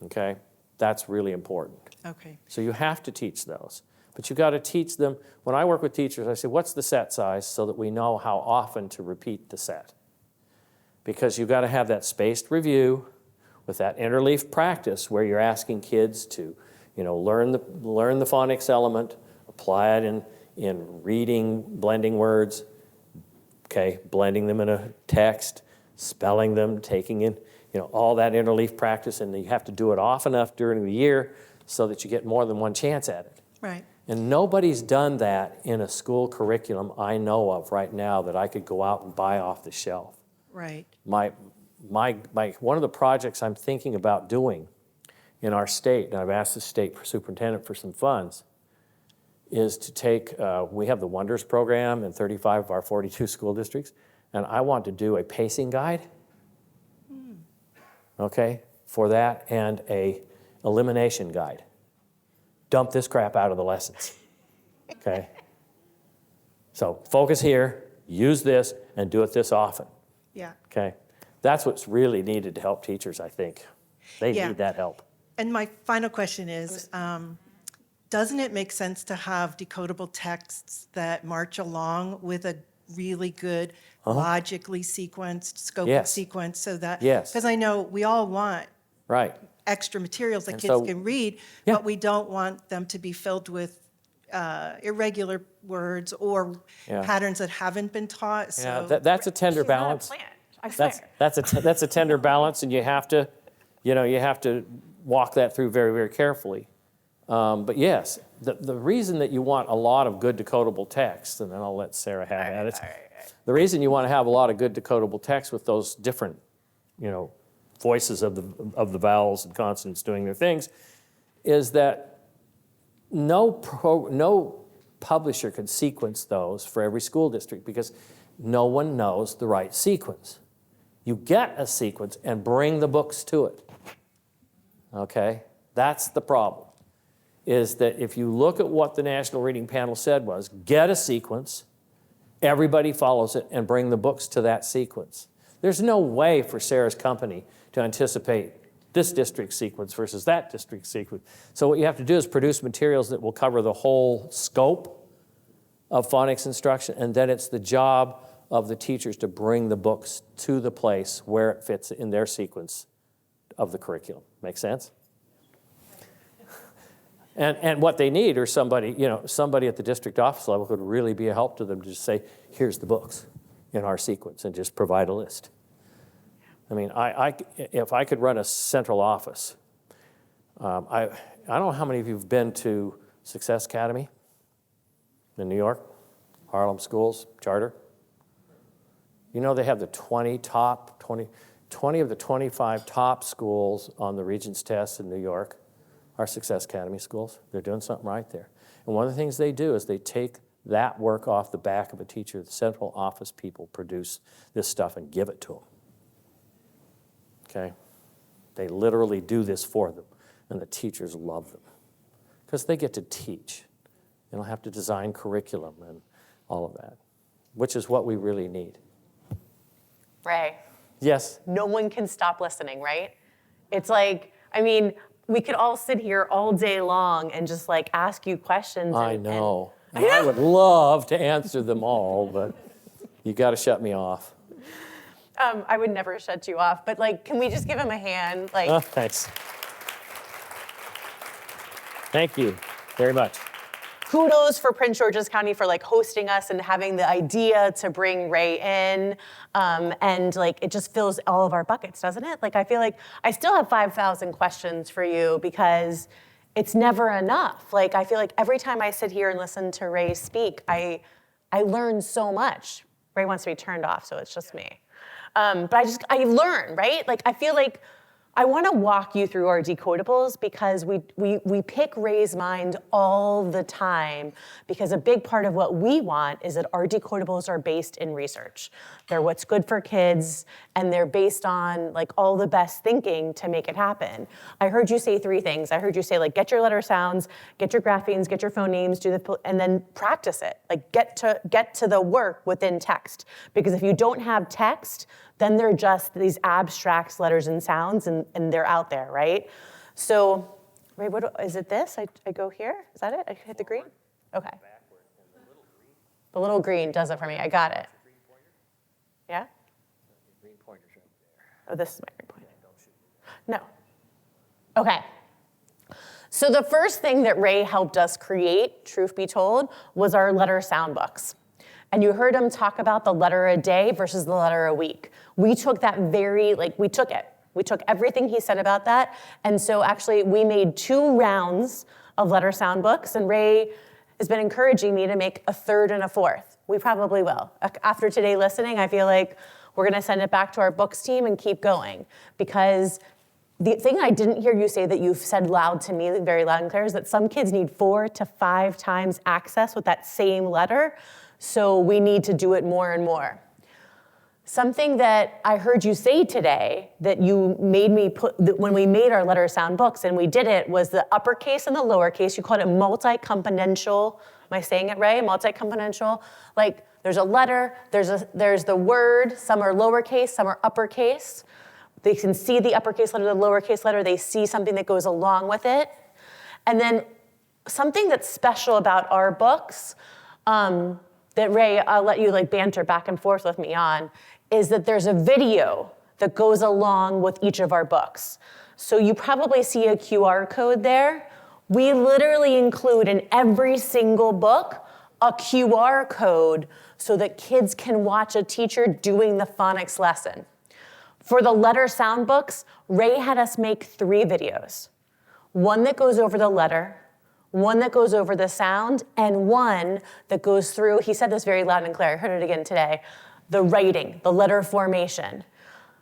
Okay? That's really important. okay, So you have to teach those. But you've got to teach them. When I work with teachers, I say, what's the set size so that we know how often to repeat the set? Because you've got to have that spaced review with that interleaf practice where you're asking kids to, you know, learn the phonics element, apply it in reading, blending words, okay, blending them in a text, spelling them, taking in, you know, all that interleaf practice, and you have to do it often enough during the year so that you get more than one chance at it. right. And nobody's done that in a school curriculum I know of right now that I could go out and buy off the shelf. Right. One of the projects I'm thinking about doing in our state, and I've asked the state superintendent for some funds, is to take, we have the Wonders program in 35 of our 42 school districts, and I want to do a pacing guide, okay, for that, and a elimination guide. Dump this crap out of the lessons, okay? So focus here, use this, and do it this often, Yeah. okay? That's what's really needed to help teachers, I think. They Yeah. need that help. And my final question is, doesn't it make sense to have decodable texts that march along with a really good logically sequenced, scoped Yes. sequence so that? Yes. Because I know we all want Right. extra materials that And kids so- can read, Yeah. but we don't want them to be filled with irregular words or Yeah. patterns that haven't been taught, Yeah, so. that's a tender She's not a balance. plant, I swear. That's a tender balance, and you have to walk that through very, very carefully. But yes, the reason that you want a lot of good decodable text, and then I'll let Sarah have at it. The reason you want to have a lot of good decodable text with those different, you know, voices of the vowels and consonants doing their things, is that no publisher can sequence those for every school district because no one knows the right sequence. You get a sequence and bring the books to it. Okay? That's the problem. Is that if you look at what the National Reading Panel said was, get a sequence, everybody follows it, and bring the books to that sequence. There's no way for Sarah's company to anticipate this district sequence versus that district sequence. So what you have to do is produce materials that will cover the whole scope of phonics instruction, and then it's the job of the teachers to bring the books to the place where it fits in their sequence of the curriculum. Make sense? And what they need are somebody at the district office level could really be a help to them to just say, here's the books in our sequence, and just provide a list. I mean, if I could run a central office, I don't know how many of you have been to Success Academy in New York, Harlem Schools, Charter. You know they have the 20 of the 25 top schools on the Regents test in New York are Success Academy schools. They're doing something right there. And one of the things they do is they take that work off the back of a teacher. The central office people produce this stuff and give it to them. Okay? They literally do this for them, and the teachers love them because they get to teach. They don't have to design curriculum and all of that, which is what we really need. Ray, Yes? no one can stop listening, right? It's like, I mean, we could all sit here all day long and just like ask you questions. I know. I would love to answer them all, but you got to shut me off. I would never shut you off, but like, can we just give him a hand? Like, Oh, thanks. Thank you very much. kudos for Prince George's County for like hosting us and having the idea to bring Ray in. And like, it just fills all of our buckets, doesn't it? Like, I feel like I still have 5,000 questions for you because it's never enough. Like, I feel like every time I sit here and listen to Ray speak, I learn so much. Ray wants to be turned off, so it's just me. But I learn, right? Like, I feel like I want to walk you through our decodables because we pick Ray's mind all the time because a big part of what we want is that our decodables are based in research. They're what's good for kids, and they're based on like all the best thinking to make it happen. I heard you say 3 things. I heard you say like, get your letter sounds, get your graphemes, get your phonemes, and then practice it. Like get to the work within text. Because if you don't have text, then they're just these abstract letters and sounds, and they're out there, right? So, Ray, what is it? This? I go here? Is that it? I hit the green? Okay. The little green does it for me. I got it. Yeah? Oh, this is my green pointer. No. Okay. So the first thing that Ray helped us create, truth be told, was our letter sound books. And you heard him talk about the letter a day versus the letter a week. We took that we took it. We took everything he said about that. And so actually we made 2 rounds of letter sound books, and Ray has been encouraging me to make a 3rd and a 4th. We probably will. After today listening, I feel like we're gonna send it back to our books team and keep going. Because the thing I didn't hear you say that you've said loud to me, very loud and clear, is that some kids need 4 to 5 times access with that same letter. So we need to do it more and more. Something that I heard you say today that you made me put, that when we made our letter sound books and we did it, was the uppercase and the lowercase. You called it multi-componential. Am I saying it right? Multi-componential. Like there's a letter, there's the word, some are lowercase, some are uppercase. They can see the uppercase letter, the lowercase letter, they see something that goes along with it. And then something that's special about our books, that Ray, I'll let you like banter back and forth with me on, is that there's a video that goes along with each of our books. So you probably see a QR code there. We literally include in every single book a QR code so that kids can watch a teacher doing the phonics lesson. For the letter sound books, Ray had us make 3 videos. One that goes over the letter, one that goes over the sound, and one that goes through, he said this very loud and clear, I heard it again today, the writing, the letter formation.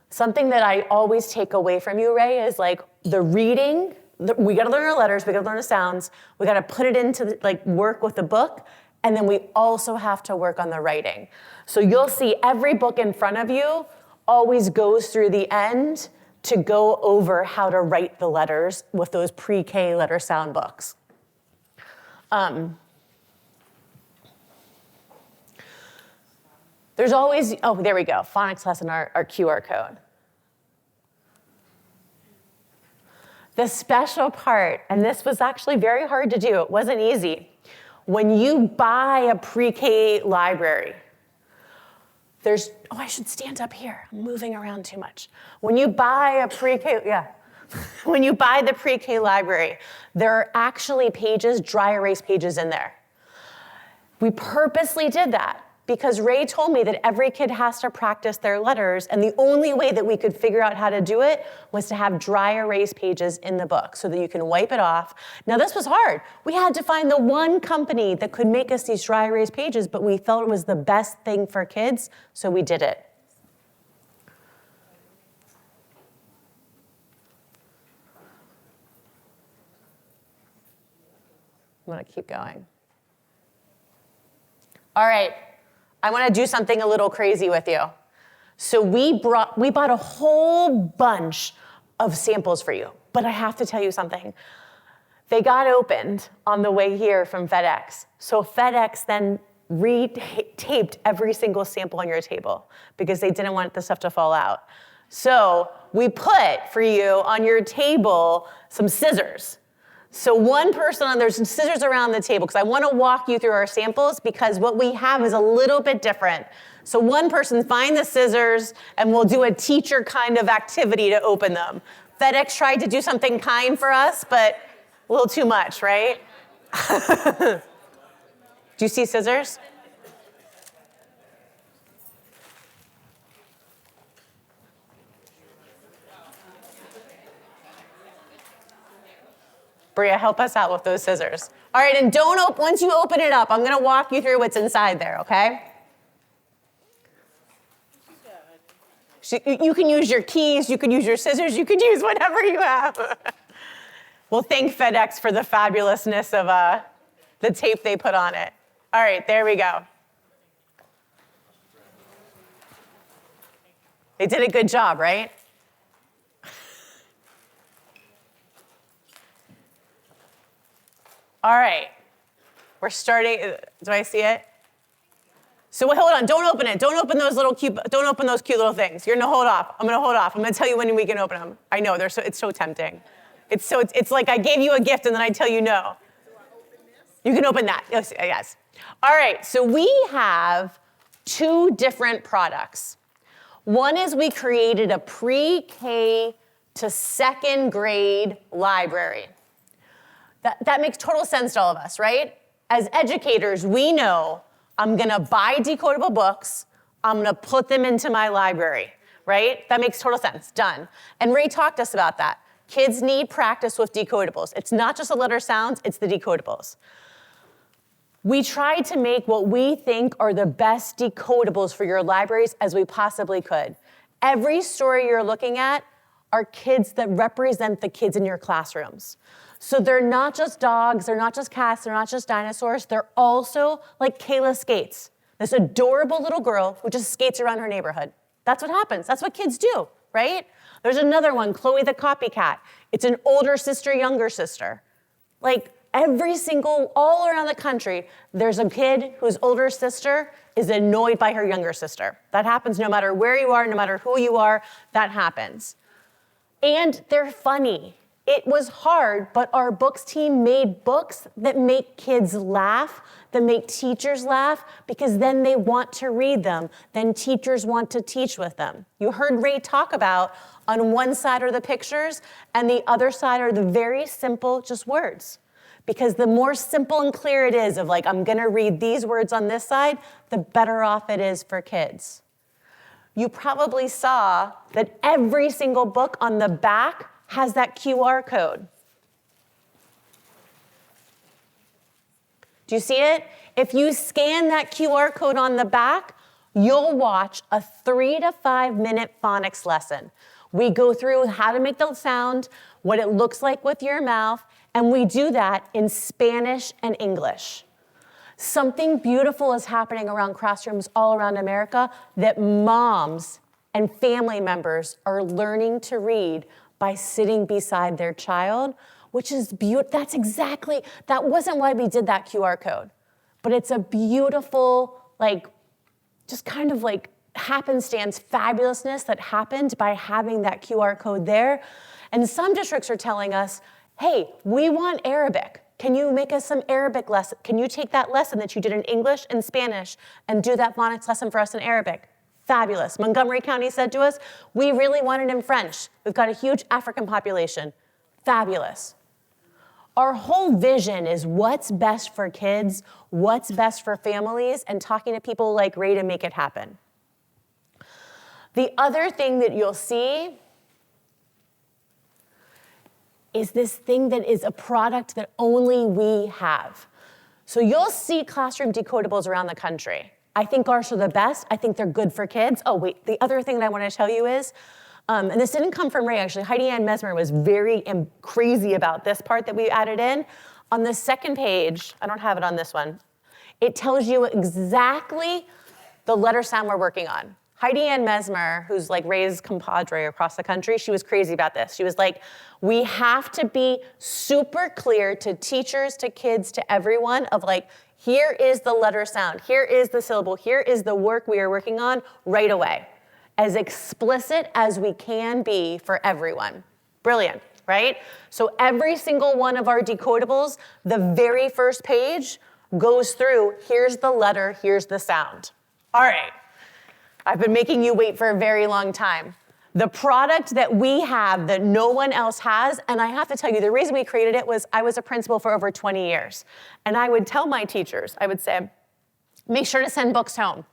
Something that I always take away from you, Ray, is like the reading, we gotta learn our letters, we gotta learn the sounds, we gotta put it into like work with the book, and then we also have to work on the writing. So you'll see every book in front of you always goes through the end to go over how to write the letters with those pre-K letter sound books. There's always, oh, there we go, phonics lesson, our QR code. The special part, and this was actually very hard to do, it wasn't easy. When you buy a pre-K library, I should stand up here. I'm moving around too much. When you buy a pre-K, when you buy the pre-K library, there are actually pages, dry erase pages in there. We purposely did that because Ray told me that every kid has to practice their letters, and the only way that we could figure out how to do it was to have dry erase pages in the book so that you can wipe it off. Now, this was hard. We had to find the one company that could make us these dry erase pages, but we felt it was the best thing for kids, so we did it. I'm gonna keep going. All right, I wanna do something a little crazy with you. So we bought a whole bunch of samples for you, but I have to tell you something. They got opened on the way here from FedEx. So FedEx then re-taped every single sample on your table because they didn't want the stuff to fall out. So we put for you on your table some scissors. So one person, there's some scissors around the table because I want to walk you through our samples because what we have is a little bit different. So one person find the scissors and we'll do a teacher kind of activity to open them. FedEx tried to do something kind for us, but a little too much, right? Do you see scissors? Bria, help us out with those scissors. All right, and once you open it up, I'm gonna walk you through what's inside there, okay? You can use your keys, you can use your scissors, you can use whatever you have. Well, thank FedEx for the fabulousness of the tape they put on it. All right, there we go. They did a good job, right? All right, we're starting, do I see it? So hold on, don't open it. Don't open those cute little things. You're gonna hold off. I'm gonna hold off. I'm gonna tell you when we can open them. I know, it's so tempting. It's like I gave you a gift and then I tell you no. You can open that, yes. All right, so we have two different products. One is we created a pre-K to second grade library. That makes total sense to all of us, right? As educators, we know I'm gonna buy decodable books, I'm gonna put them into my library, right? That makes total sense, done. And Ray talked to us about that. Kids need practice with decodables. It's not just the letter sounds, it's the decodables. We tried to make what we think are the best decodables for your libraries as we possibly could. Every story you're looking at are kids that represent the kids in your classrooms. So they're not just dogs, they're not just cats, they're not just dinosaurs, they're also like Kayla Skates, this adorable little girl who just skates around her neighborhood. That's what happens, that's what kids do, right? There's another one, Chloe the Copycat. It's an older sister, younger sister. Like all around the country, there's a kid whose older sister is annoyed by her younger sister. That happens no matter where you are, no matter who you are, that happens. And they're funny. It was hard, but our books team made books that make kids laugh, that make teachers laugh, because then they want to read them. Then teachers want to teach with them. You heard Ray talk about on one side are the pictures, and the other side are the very simple, just words. Because the more simple and clear it is of like, I'm gonna read these words on this side, the better off it is for kids. You probably saw that every single book on the back has that QR code. Do you see it? If you scan that QR code on the back, you'll watch a 3 to 5 minute phonics lesson. We go through how to make the sound, what it looks like with your mouth, and we do that in Spanish and English. Something beautiful is happening around classrooms all around America that moms and family members are learning to read by sitting beside their child, which is beautiful. That wasn't why we did that QR code, but it's a beautiful, just kind of like happenstance fabulousness that happened by having that QR code there. And some districts are telling us, hey, we want Arabic. Can you make us some Arabic lesson? Can you take that lesson that you did in English and Spanish and do that phonics lesson for us in Arabic? Fabulous. Montgomery County said to us, we really want it in French. We've got a huge African population. Fabulous. Our whole vision is what's best for kids, what's best for families, and talking to people like Ray to make it happen. The other thing that you'll see is this thing that is a product that only we have. So you'll see classroom decodables around the country. I think ours are the best. I think they're good for kids. Oh, wait, the other thing that I want to tell you is, and this didn't come from Ray, actually. Heidi Ann Mesmer was very crazy about this part that we added in. On the second page, I don't have it on this one, it tells you exactly the letter sound we're working on. Heidi Ann Mesmer, who's like Ray's compadre across the country, she was crazy about this. She was like, we have to be super clear to teachers, to kids, to everyone of like, here is the letter sound, here is the syllable, here is the work we are working on right away. As explicit as we can be for everyone. Brilliant, right? So every single one of our decodables, the very first page goes through, here's the letter, here's the sound. All right, I've been making you wait for a very long time. The product that we have that no one else has, and I have to tell you, the reason we created it was I was a principal for over 20 years. And I would tell my teachers, I would say, make sure to send books home.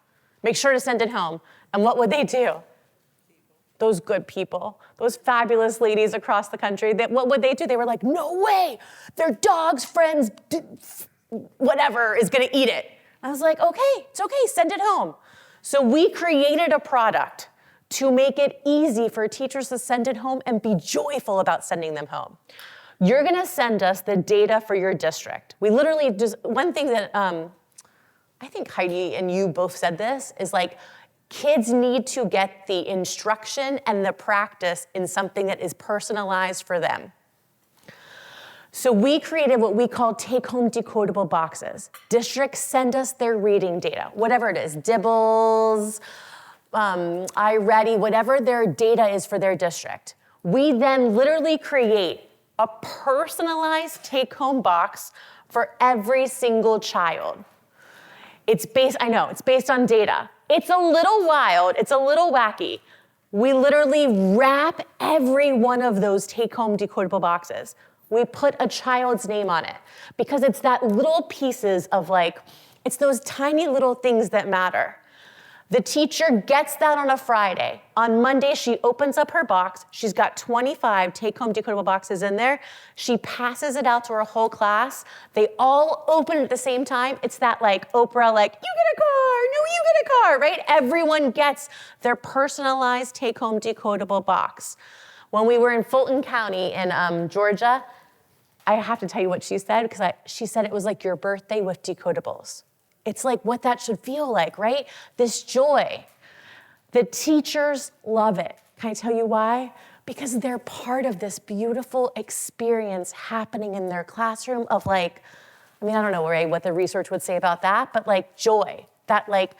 Make sure to send it home. And what would they do? Those good people, those fabulous ladies across the country, what would they do? They were like, no way, their dog's friend's whatever is gonna eat it. I was like, okay, it's okay, send it home. So we created a product to make it easy for teachers to send it home and be joyful about sending them home. You're gonna send us the data for your district. We literally just, one thing that I think Heidi and you both said this, is like, kids need to get the instruction and the practice in something that is personalized for them. So we created what we call take-home decodable boxes. Districts send us their reading data, whatever it is, Dibbles, iReady, whatever their data is for their district. We then literally create a personalized take-home box for every single child. It's based on data. It's a little wild, it's a little wacky. We literally wrap every one of those take-home decodable boxes. We put a child's name on it because it's that little pieces of like, it's those tiny little things that matter. The teacher gets that on a Friday. On Monday, she opens up her box. She's got 25 take-home decodable boxes in there. She passes it out to her whole class. They all open at the same time. It's that like Oprah, like, you get a car, no, you get a car, right? Everyone gets their personalized take-home decodable box. When we were in Fulton County in Georgia, I have to tell you what she said, because she said it was like your birthday with decodables. It's like what that should feel like, right? This joy. The teachers love it. Can I tell you why? Because they're part of this beautiful experience happening in their classroom of like, I mean, I don't know, Ray, what the research would say about that, but like joy, that like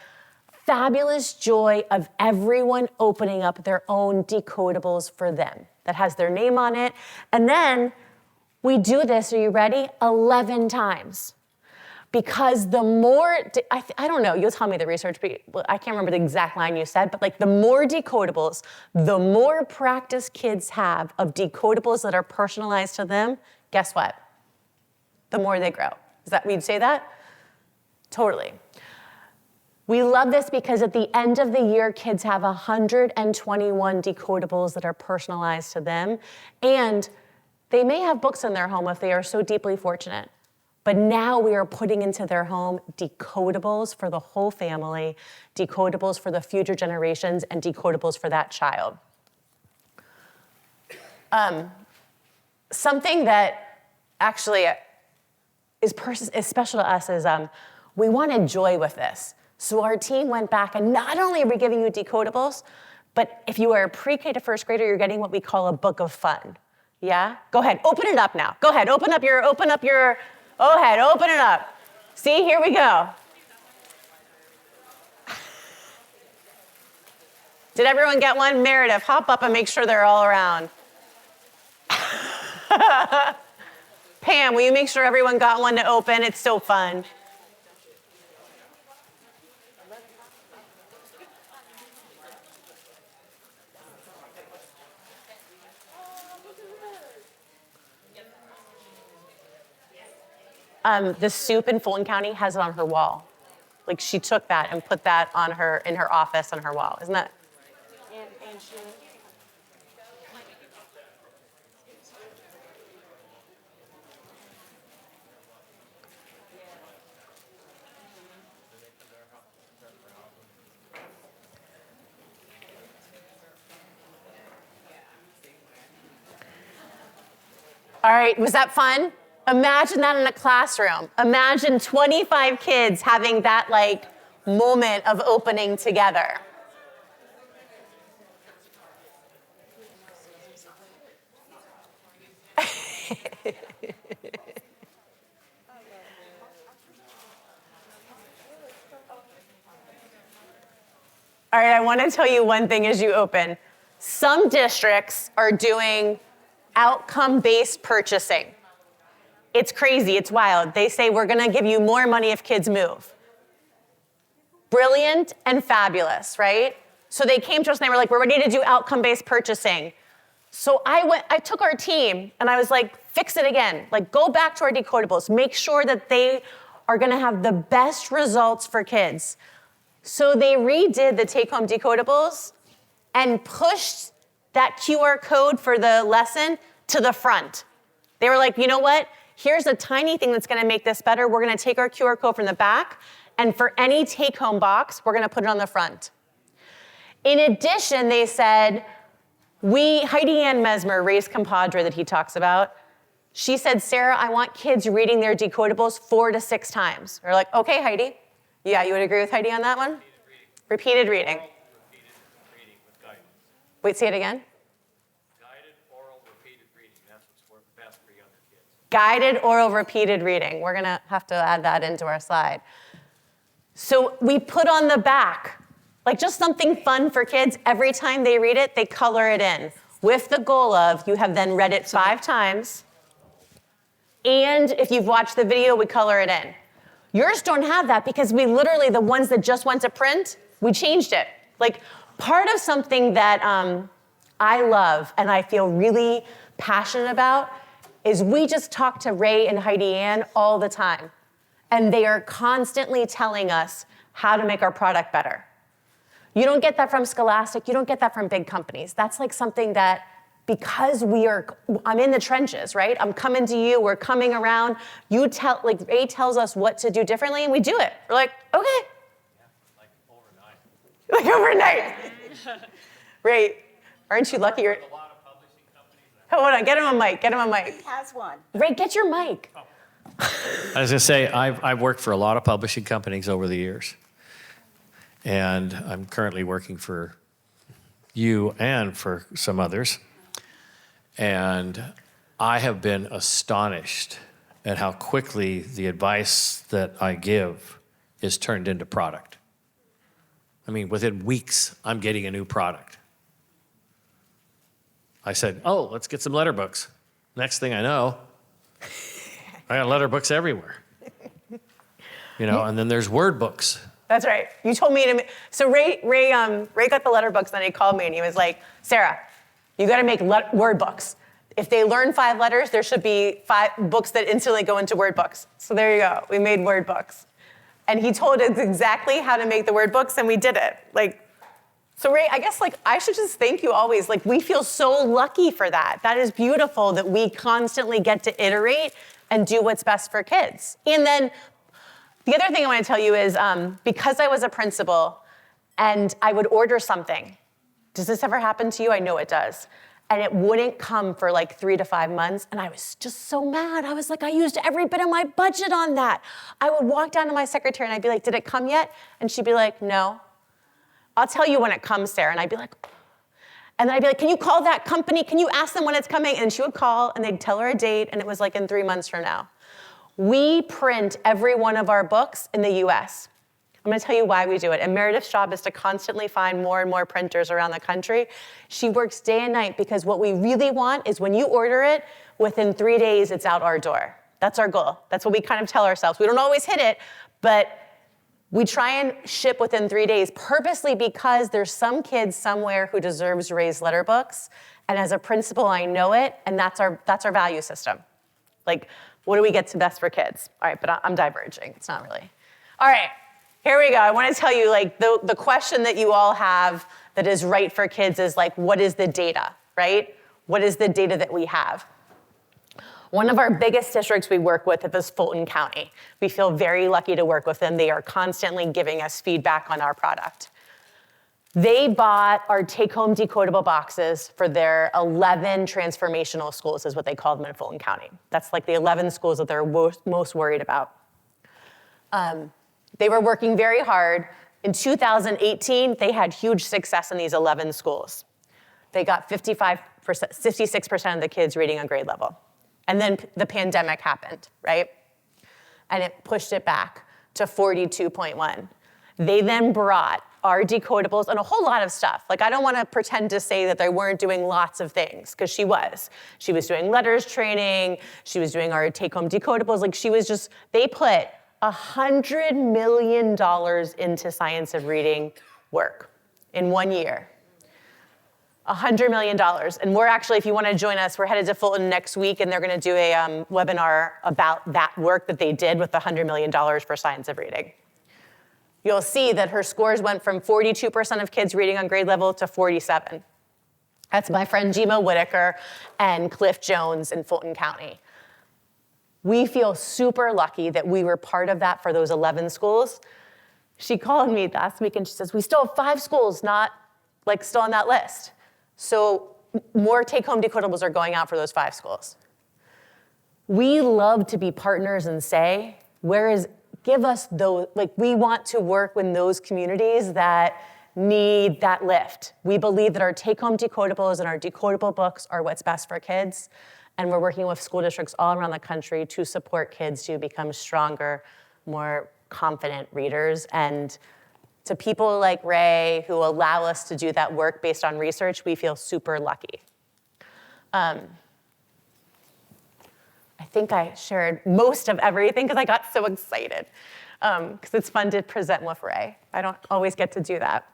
fabulous joy of everyone opening up their own decodables for them that has their name on it. And then we do this, are you ready? 11 times. Because the more, I don't know, you'll tell me the research, but I can't remember the exact line you said, but like the more decodables, the more practice kids have of decodables that are personalized to them, guess what? The more they grow. Is that, we'd say that? Totally. We love this because at the end of the year, kids have 121 decodables that are personalized to them, and they may have books in their home if they are so deeply fortunate. But now we are putting into their home decodables for the whole family, decodables for the future generations, and decodables for that child. Something that actually is special to us is we wanted joy with this. So our team went back, and not only are we giving you decodables, but if you are a pre-K to first grader, you're getting what we call a book of fun. Yeah? Go ahead, open it up now. Go ahead, open up your, go ahead, open it up. See, here we go. Did everyone get one? Meredith, hop up and make sure they're all around. Pam, will you make sure everyone got one to open? It's so fun. The soup in Fulton County has it on her wall. Like she took that and put that on her in her office on her wall. Isn't that? All right, was that fun? Imagine that in a classroom. Imagine 25 kids having that like moment of opening together. All right, I want to tell you one thing as you open. Some districts are doing outcome-based purchasing. It's crazy, it's wild. They say we're gonna give you more money if kids move. Brilliant and fabulous, right? So they came to us and they were like, we're ready to do outcome-based purchasing. So I took our team and I was like, fix it again. Like go back to our decodables, make sure that they are gonna have the best results for kids. So they redid the take-home decodables and pushed that QR code for the lesson to the front. They were like, you know what? Here's a tiny thing that's gonna make this better. We're gonna take our QR code from the back, and for any take-home box, we're gonna put it on the front. In addition, they said, Heidi Ann Mesmer, Ray's compadre that he talks about, she said, Sarah, I want kids reading their decodables 4 to 6 times. We're like, okay, Heidi. Yeah, you would agree with Heidi on that one? Repeated reading. Repeated reading with guidance. Wait, say it again. Guided oral repeated reading. That's what's best for younger kids. Guided oral repeated reading. We're gonna have to add that into our slide. So we put on the back, like just something fun for kids. Every time they read it, they color it in with the goal of you have then read it 5 times. And if you've watched the video, we color it in. Yours don't have that because we literally, the ones that just went to print, we changed it. Like part of something that I love and I feel really passionate about is we just talk to Ray and Heidi Ann all the time. And they are constantly telling us how to make our product better. You don't get that from Scholastic, you don't get that from big companies. That's like something that, because I'm in the trenches, right? I'm coming to you, we're coming around. Ray tells us what to do differently and we do it. We're like, okay. Yeah, like overnight. Like overnight. Ray, aren't you lucky you're... A lot of publishing companies. Hold on, get him a mic, get him a mic. He has one. Ray, get your mic. I was gonna say, I've worked for a lot of publishing companies over the years. And I'm currently working for you and for some others. And I have been astonished at how quickly the advice that I give is turned into product. I mean, within weeks, I'm getting a new product. I said, oh, let's get some letter books. Next thing I know, I got letter books everywhere. You know, and then there's word books. That's right. You told me to. So Ray got the letter books, and then he called me, and he was like, "Sarah, you got to make word books. If they learn 5 letters, there should be 5 books that instantly go into word books." So there you go. We made word books, and he told us exactly how to make the word books, and we did it. So Ray, I guess I should just thank you always. We feel so lucky for that. That is beautiful that we constantly get to iterate and do what's best for kids. And then the other thing I want to tell you is because I was a principal and I would order something. Does this ever happen to you? I know it does. And it wouldn't come for 3 to 5 months. And I was just so mad. I was like, I used every bit of my budget on that. I would walk down to my secretary and I'd be like, did it come yet? And she'd be like, no. I'll tell you when it comes, Sarah. And I'd be like, and then I'd be like, can you call that company? Can you ask them when it's coming? And she would call and they'd tell her a date. And it was in 3 months from now. We print every one of our books in the US. I'm gonna tell you why we do it. And Meredith's job is to constantly find more and more printers around the country. She works day and night because what we really want is when you order it, within 3 days, it's out our door. That's our goal. That's what we kind of tell ourselves. We don't always hit it, but we try and ship within 3 days purposely because there's some kid somewhere who deserves raised letter books. And as a principal, I know it, and that's our value system. Like, what do we get to best for kids? All right, but I'm diverging. It's not really. All right, here we go. I want to tell you, like, the question that you all have that is right for kids is, like, what is the data, right? What is the data that we have? One of our biggest districts we work with is Fulton County. We feel very lucky to work with them. They are constantly giving us feedback on our product. They bought our take-home decodable boxes for their 11 transformational schools, is what they call them in Fulton County. That's like the 11 schools that they're most worried about. They were working very hard. In 2018, they had huge success in these 11 schools. They got 56% of the kids reading on grade level. And then the pandemic happened, right? And it pushed it back to 42.1. They then brought our decodables and a whole lot of stuff. Like, I don't want to pretend to say that they weren't doing lots of things, because she was. She was doing letters training. She was doing our take-home decodables. Like, they put $100 million into science of reading work in 1 year. $100 million. And we're actually, if you want to join us, we're headed to Fulton next week, and they're going to do a webinar about that work that they did with the $100 million for science of reading. You'll see that her scores went from 42% of kids reading on grade level to 47. That's my friend Jima Whitaker and Cliff Jones in Fulton County. We feel super lucky that we were part of that for those 11 schools. She called me last week and she says, we still have 5 schools not still on that list. So more take-home decodables are going out for those 5 schools. We love to be partners and say, give us those, we want to work with those communities that need that lift. We believe that our take-home decodables and our decodable books are what's best for kids. And we're working with school districts all around the country to support kids to become stronger, more confident readers. And to people like Ray, who allow us to do that work based on research, we feel super lucky. I think I shared most of everything because I got so excited, because it's fun to present with Ray. I don't always get to do that.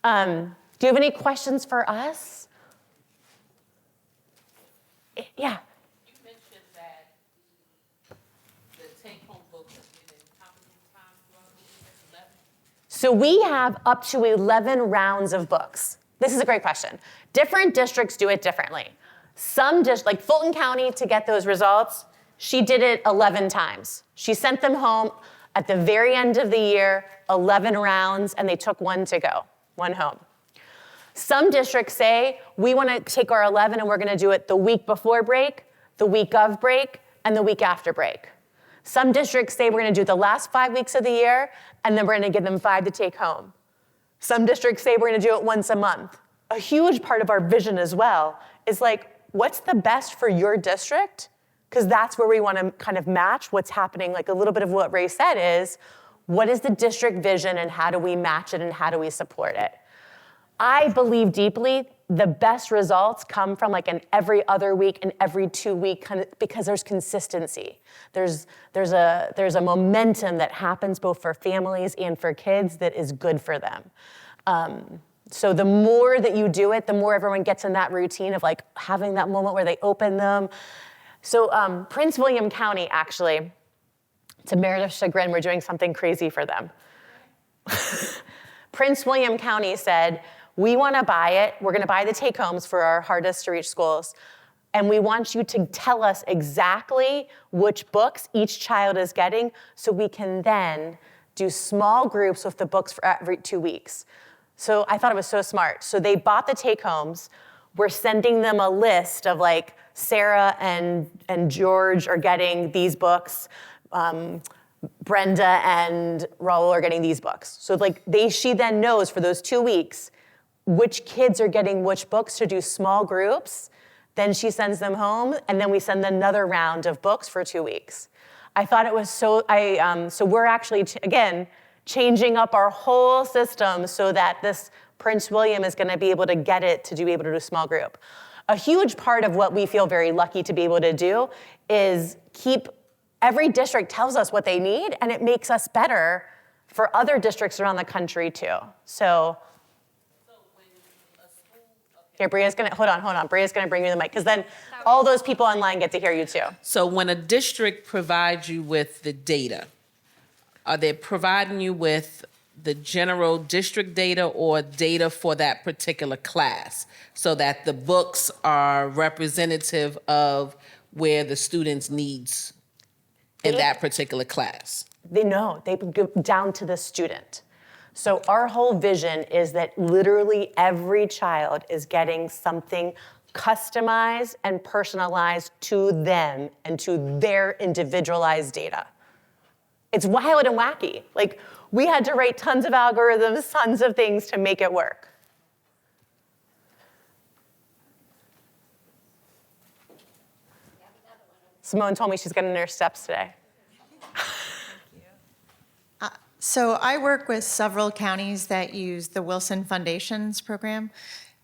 Do you have any questions for us? Yeah. You mentioned that the take-home books are given how many times throughout the week? 11? So we have up to 11 rounds of books. This is a great question. Different districts do it differently. Some like Fulton County, to get those results, she did it 11 times. She sent them home at the very end of the year, 11 rounds, and they took 1 to go, 1 home. Some districts say, we want to take our 11 and we're going to do it the week before break, the week of break, and the week after break. Some districts say we're going to do the last 5 weeks of the year, and then we're going to give them 5 to take home. Some districts say we're going to do it once a month. A huge part of our vision as well is what's the best for your district? Because that's where we want to kind of match what's happening. Like a little bit of what Ray said is, what is the district vision and how do we match it and how do we support it? I believe deeply the best results come from an every other week and every 2 week because there's consistency. There's a momentum that happens both for families and for kids that is good for them. So the more that you do it, the more everyone gets in that routine of having that moment where they open them. So Prince William County, actually, to Meredith's chagrin, we're doing something crazy for them. Prince William County said, we want to buy it. We're going to buy the take-homes for our hardest to reach schools. And we want you to tell us exactly which books each child is getting so we can then do small groups with the books for every 2 weeks. So I thought it was so smart. So they bought the take-homes. We're sending them a list of Sarah and George are getting these books. Brenda and Raul are getting these books. So she then knows for those 2 weeks which kids are getting which books to do small groups. Then she sends them home, and then we send another round of books for 2 weeks. I thought it was so we're actually, again, changing up our whole system so that this Prince William is going to be able to get it to be able to do a small group. a huge part of what we feel very lucky to be able to do is every district tells us what they need, and it makes us better for other districts around the country too. So here, Bria's gonna, hold on. Bria's gonna bring you the mic, because then all those people online get to hear you too. So when a district provides you with the data, are they providing you with the general district data or data for that particular class so that the books are representative of where the students' needs in that particular class? They go down to the student. So our whole vision is that literally every child is getting something customized and personalized to them and to their individualized data. It's wild and wacky. Like, we had to write tons of algorithms, tons of things to make it work. Simone told me she's getting her steps today. So I work with several counties that use the Wilson Foundations program.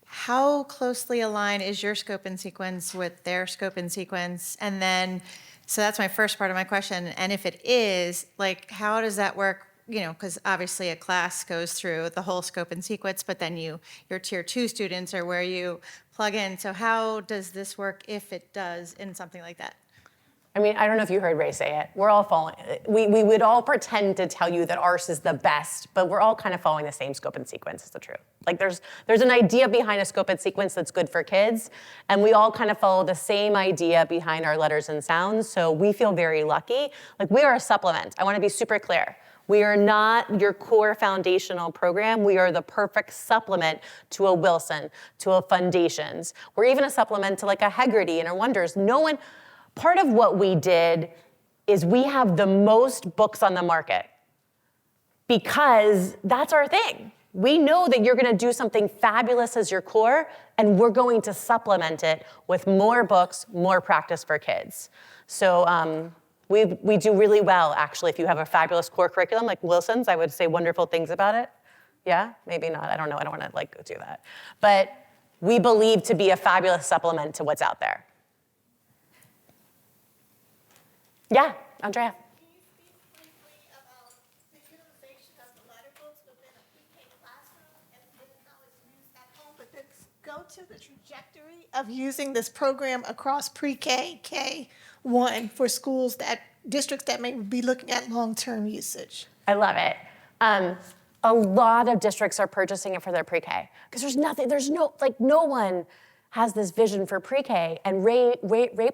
How closely aligned is your scope and sequence with their scope and sequence? And then, so that's my first part of my question. And if it is, like, how does that work? You know, because obviously a class goes through the whole scope and sequence, but then your tier 2 students are where you plug in. So how does this work, if it does, in something like that? I mean, I don't know if you heard Ray say it. We're all following, we would all pretend to tell you that ours is the best, but we're all kind of following the same scope and sequence, is the truth. Like, there's an idea behind a scope and sequence that's good for kids, and we all kind of follow the same idea behind our letters and sounds, so we feel very lucky. Like, we are a supplement. I want to be super clear. We are not your core foundational program. We are the perfect supplement to a Wilson, to a Foundations. We're even a supplement to like a Hegarty and a Wonders. Part of what we did is we have the most books on the market because that's our thing. We know that you're gonna do something fabulous as your core, and we're going to supplement it with more books, more practice for kids. So we do really well, actually. If you have a fabulous core curriculum like Wilson's, I would say wonderful things about it. Yeah, maybe not, I don't know, I don't wanna like do that. But we believe to be a fabulous supplement to what's out there. Yeah, Andrea. Can you speak briefly about the utilization of the letter books within a pre-K classroom and how it's used at home? But let's go to the trajectory of using this program across pre-K, K1 for districts that may be looking at long-term usage. I love it. A lot of districts are purchasing it for their pre-K because no one has this vision for pre-K, and Ray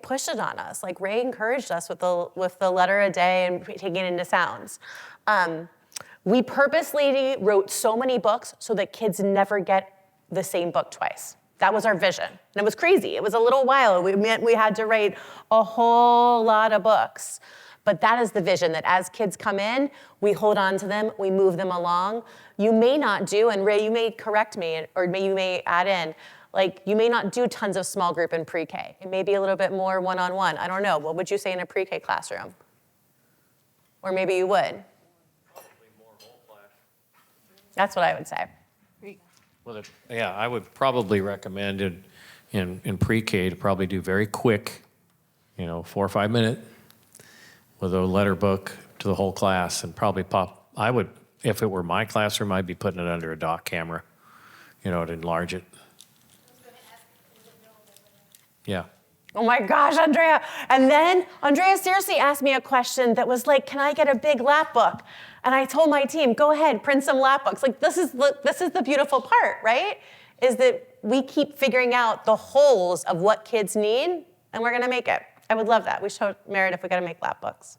pushed it on us. Like, Ray encouraged us with the letter a day and taking it into sounds. We purposely wrote so many books so that kids never get the same book twice. That was our vision, and it was crazy. It was a little while. We had to write a whole lot of books. But that is the vision, that as kids come in, we hold on to them, we move them along. You may not do, and Ray, you may correct me, or you may add in, like, you may not do tons of small group in pre-K. It may be a little bit more one-on-one. I don't know. What would you say in a pre-K classroom? Or maybe you would. Probably more whole class. That's what I would say. Well, yeah, I would probably recommend in pre-K to probably do very quick, 4 or 5 minute with a letter book to the whole class, and probably if it were my classroom, I'd be putting it under a dock camera, to enlarge it. Yeah. Oh my gosh, Andrea. And then Andrea seriously asked me a question that was like, can I get a big lap book? And I told my team, go ahead, print some lap books. Like, this is the beautiful part, right? Is that we keep figuring out the holes of what kids need, and we're gonna make it. I would love that. We showed Meredith if we gotta make lap books.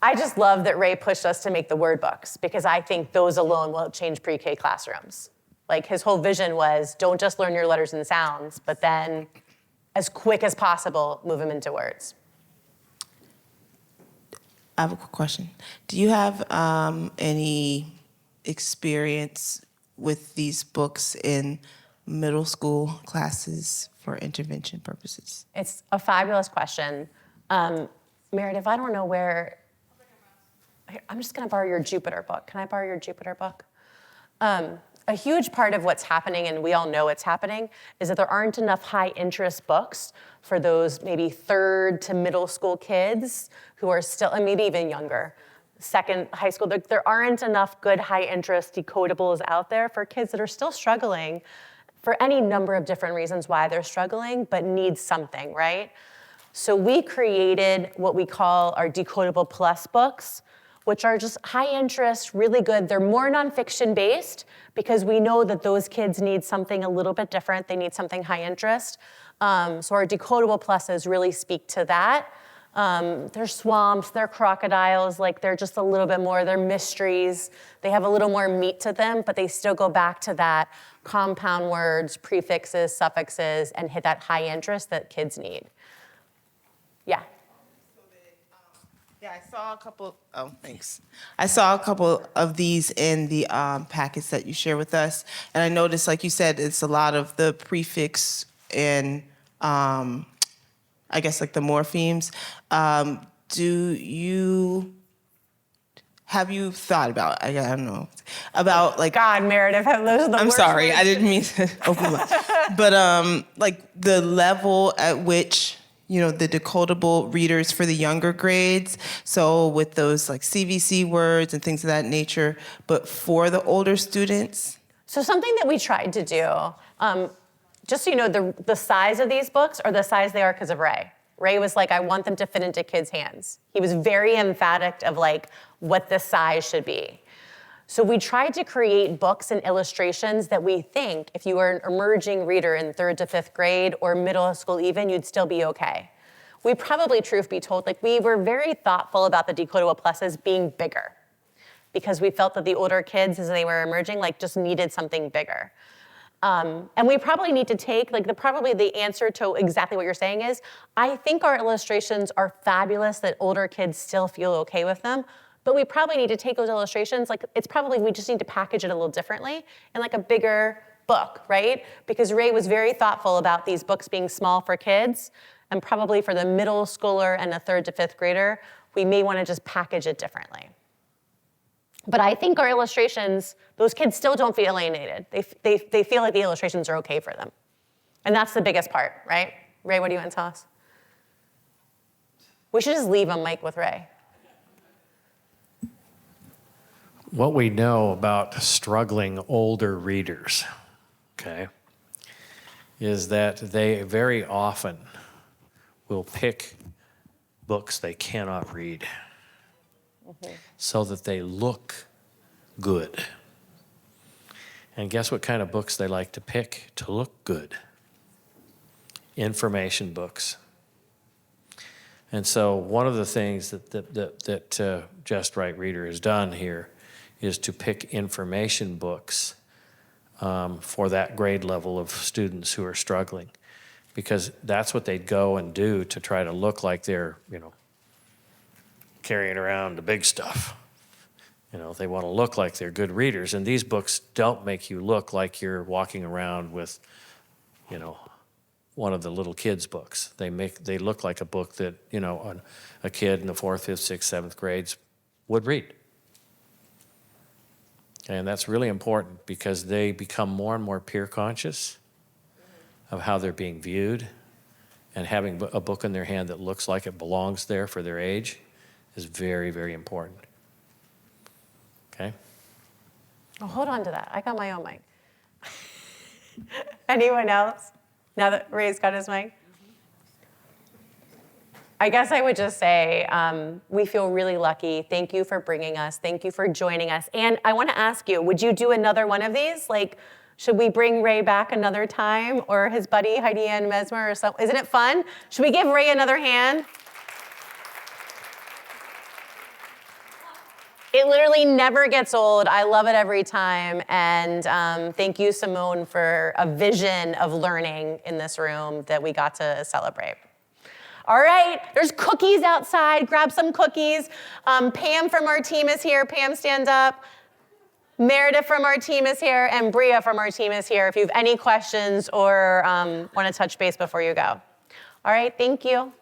I just love that Ray pushed us to make the word books, because I think those alone will change pre-K classrooms. Like, his whole vision was, don't just learn your letters and sounds, but then as quick as possible, move them into words. I have a quick question. Do you have any experience with these books in middle school classes for intervention purposes? It's a fabulous question. Meredith, I don't know where. I'm just going to borrow your Jupiter book. Can I borrow your Jupiter book? A huge part of what's happening, and we all know it's happening, is that there aren't enough high interest books for those maybe third to middle school kids who are still, and maybe even younger, second high school. There aren't enough good high interest decodables out there for kids that are still struggling for any number of different reasons why they're struggling, but need something, right? So we created what we call our Decodable Plus books, which are just high interest, really good. They're more nonfiction based because we know that those kids need something a little bit different. They need something high interest. So our Decodable Pluses really speak to that. They're swamps, they're crocodiles, like they're just a little bit more, they're mysteries. They have a little more meat to them, but they still go back to that compound words, prefixes, suffixes, and hit that high interest that kids need. Yeah. Yeah, I saw a couple. Oh, thanks. I saw a couple of these in the packets that you share with us, and I noticed, like you said, it's a lot of the prefix and I guess like the morphemes. Have you thought about? I don't know about like. God, Meredith, those are the I'm worst sorry, words. I didn't mean to open my. But like the level at which, you know, the decodable readers for the younger grades. So with those like CVC words and things of that nature, but for the older students. So something that we tried to do, just so you know, the size of these books are the size they are because of Ray. Ray was like, I want them to fit into kids' hands. He was very emphatic of like what the size should be. So we tried to create books and illustrations that we think if you were an emerging reader in 3rd to 5th grade or middle school even, you'd still be okay. We probably, truth be told, like we were very thoughtful about the Decodable Pluses being bigger because we felt that the older kids as they were emerging like just needed something bigger. And we probably need to take, like probably the answer to exactly what you're saying is, I think our illustrations are fabulous that older kids still feel okay with them, but we probably need to take those illustrations, like it's probably, we just need to package it a little differently in like a bigger book, right? Because Ray was very thoughtful about these books being small for kids, and probably for the middle schooler and a 3rd to 5th grader, we may want to just package it differently. But I think our illustrations, those kids still don't feel alienated. They feel like the illustrations are okay for them. And that's the biggest part, right? Ray, what do you want to tell us? We should just leave a mic with Ray. What we know about struggling older readers, okay, is that they very often will pick books they cannot read. So that they look good. And guess what kind of books they like to pick to look good? Information books. And so one of the things that Just Right Reader has done here is to pick information books for that grade level of students who are struggling, because that's what they'd go and do to try to look like they're, you know, carrying around the big stuff. You know, they want to look like they're good readers, and these books don't make you look like you're walking around with, you know, one of the little kids' books. They look like a book that, you know, a kid in the 4th, 5th, 6th, 7th grades would read. And that's really important because they become more and more peer conscious of how they're being viewed, and having a book in their hand that looks like it belongs there for their age is very, very important. Okay? Oh, hold on to that. I got my own mic. Anyone else? Now that Ray's got his mic? I guess I would just say we feel really lucky. Thank you for bringing us. Thank you for joining us. And I want to ask you, would you do another one of these? Like, should we bring Ray back another time, or his buddy Heidi Ann Mesmer or something? Isn't it fun? Should we give Ray another hand? It literally never gets old. I love it every time. And thank you, Simone, for a vision of learning in this room that we got to celebrate. All right, there's cookies outside. Grab some cookies. Pam from our team is here. Pam, stand up. Meredith from our team is here, and Bria from our team is here if you have any questions or want to touch base before you go. All right, thank you.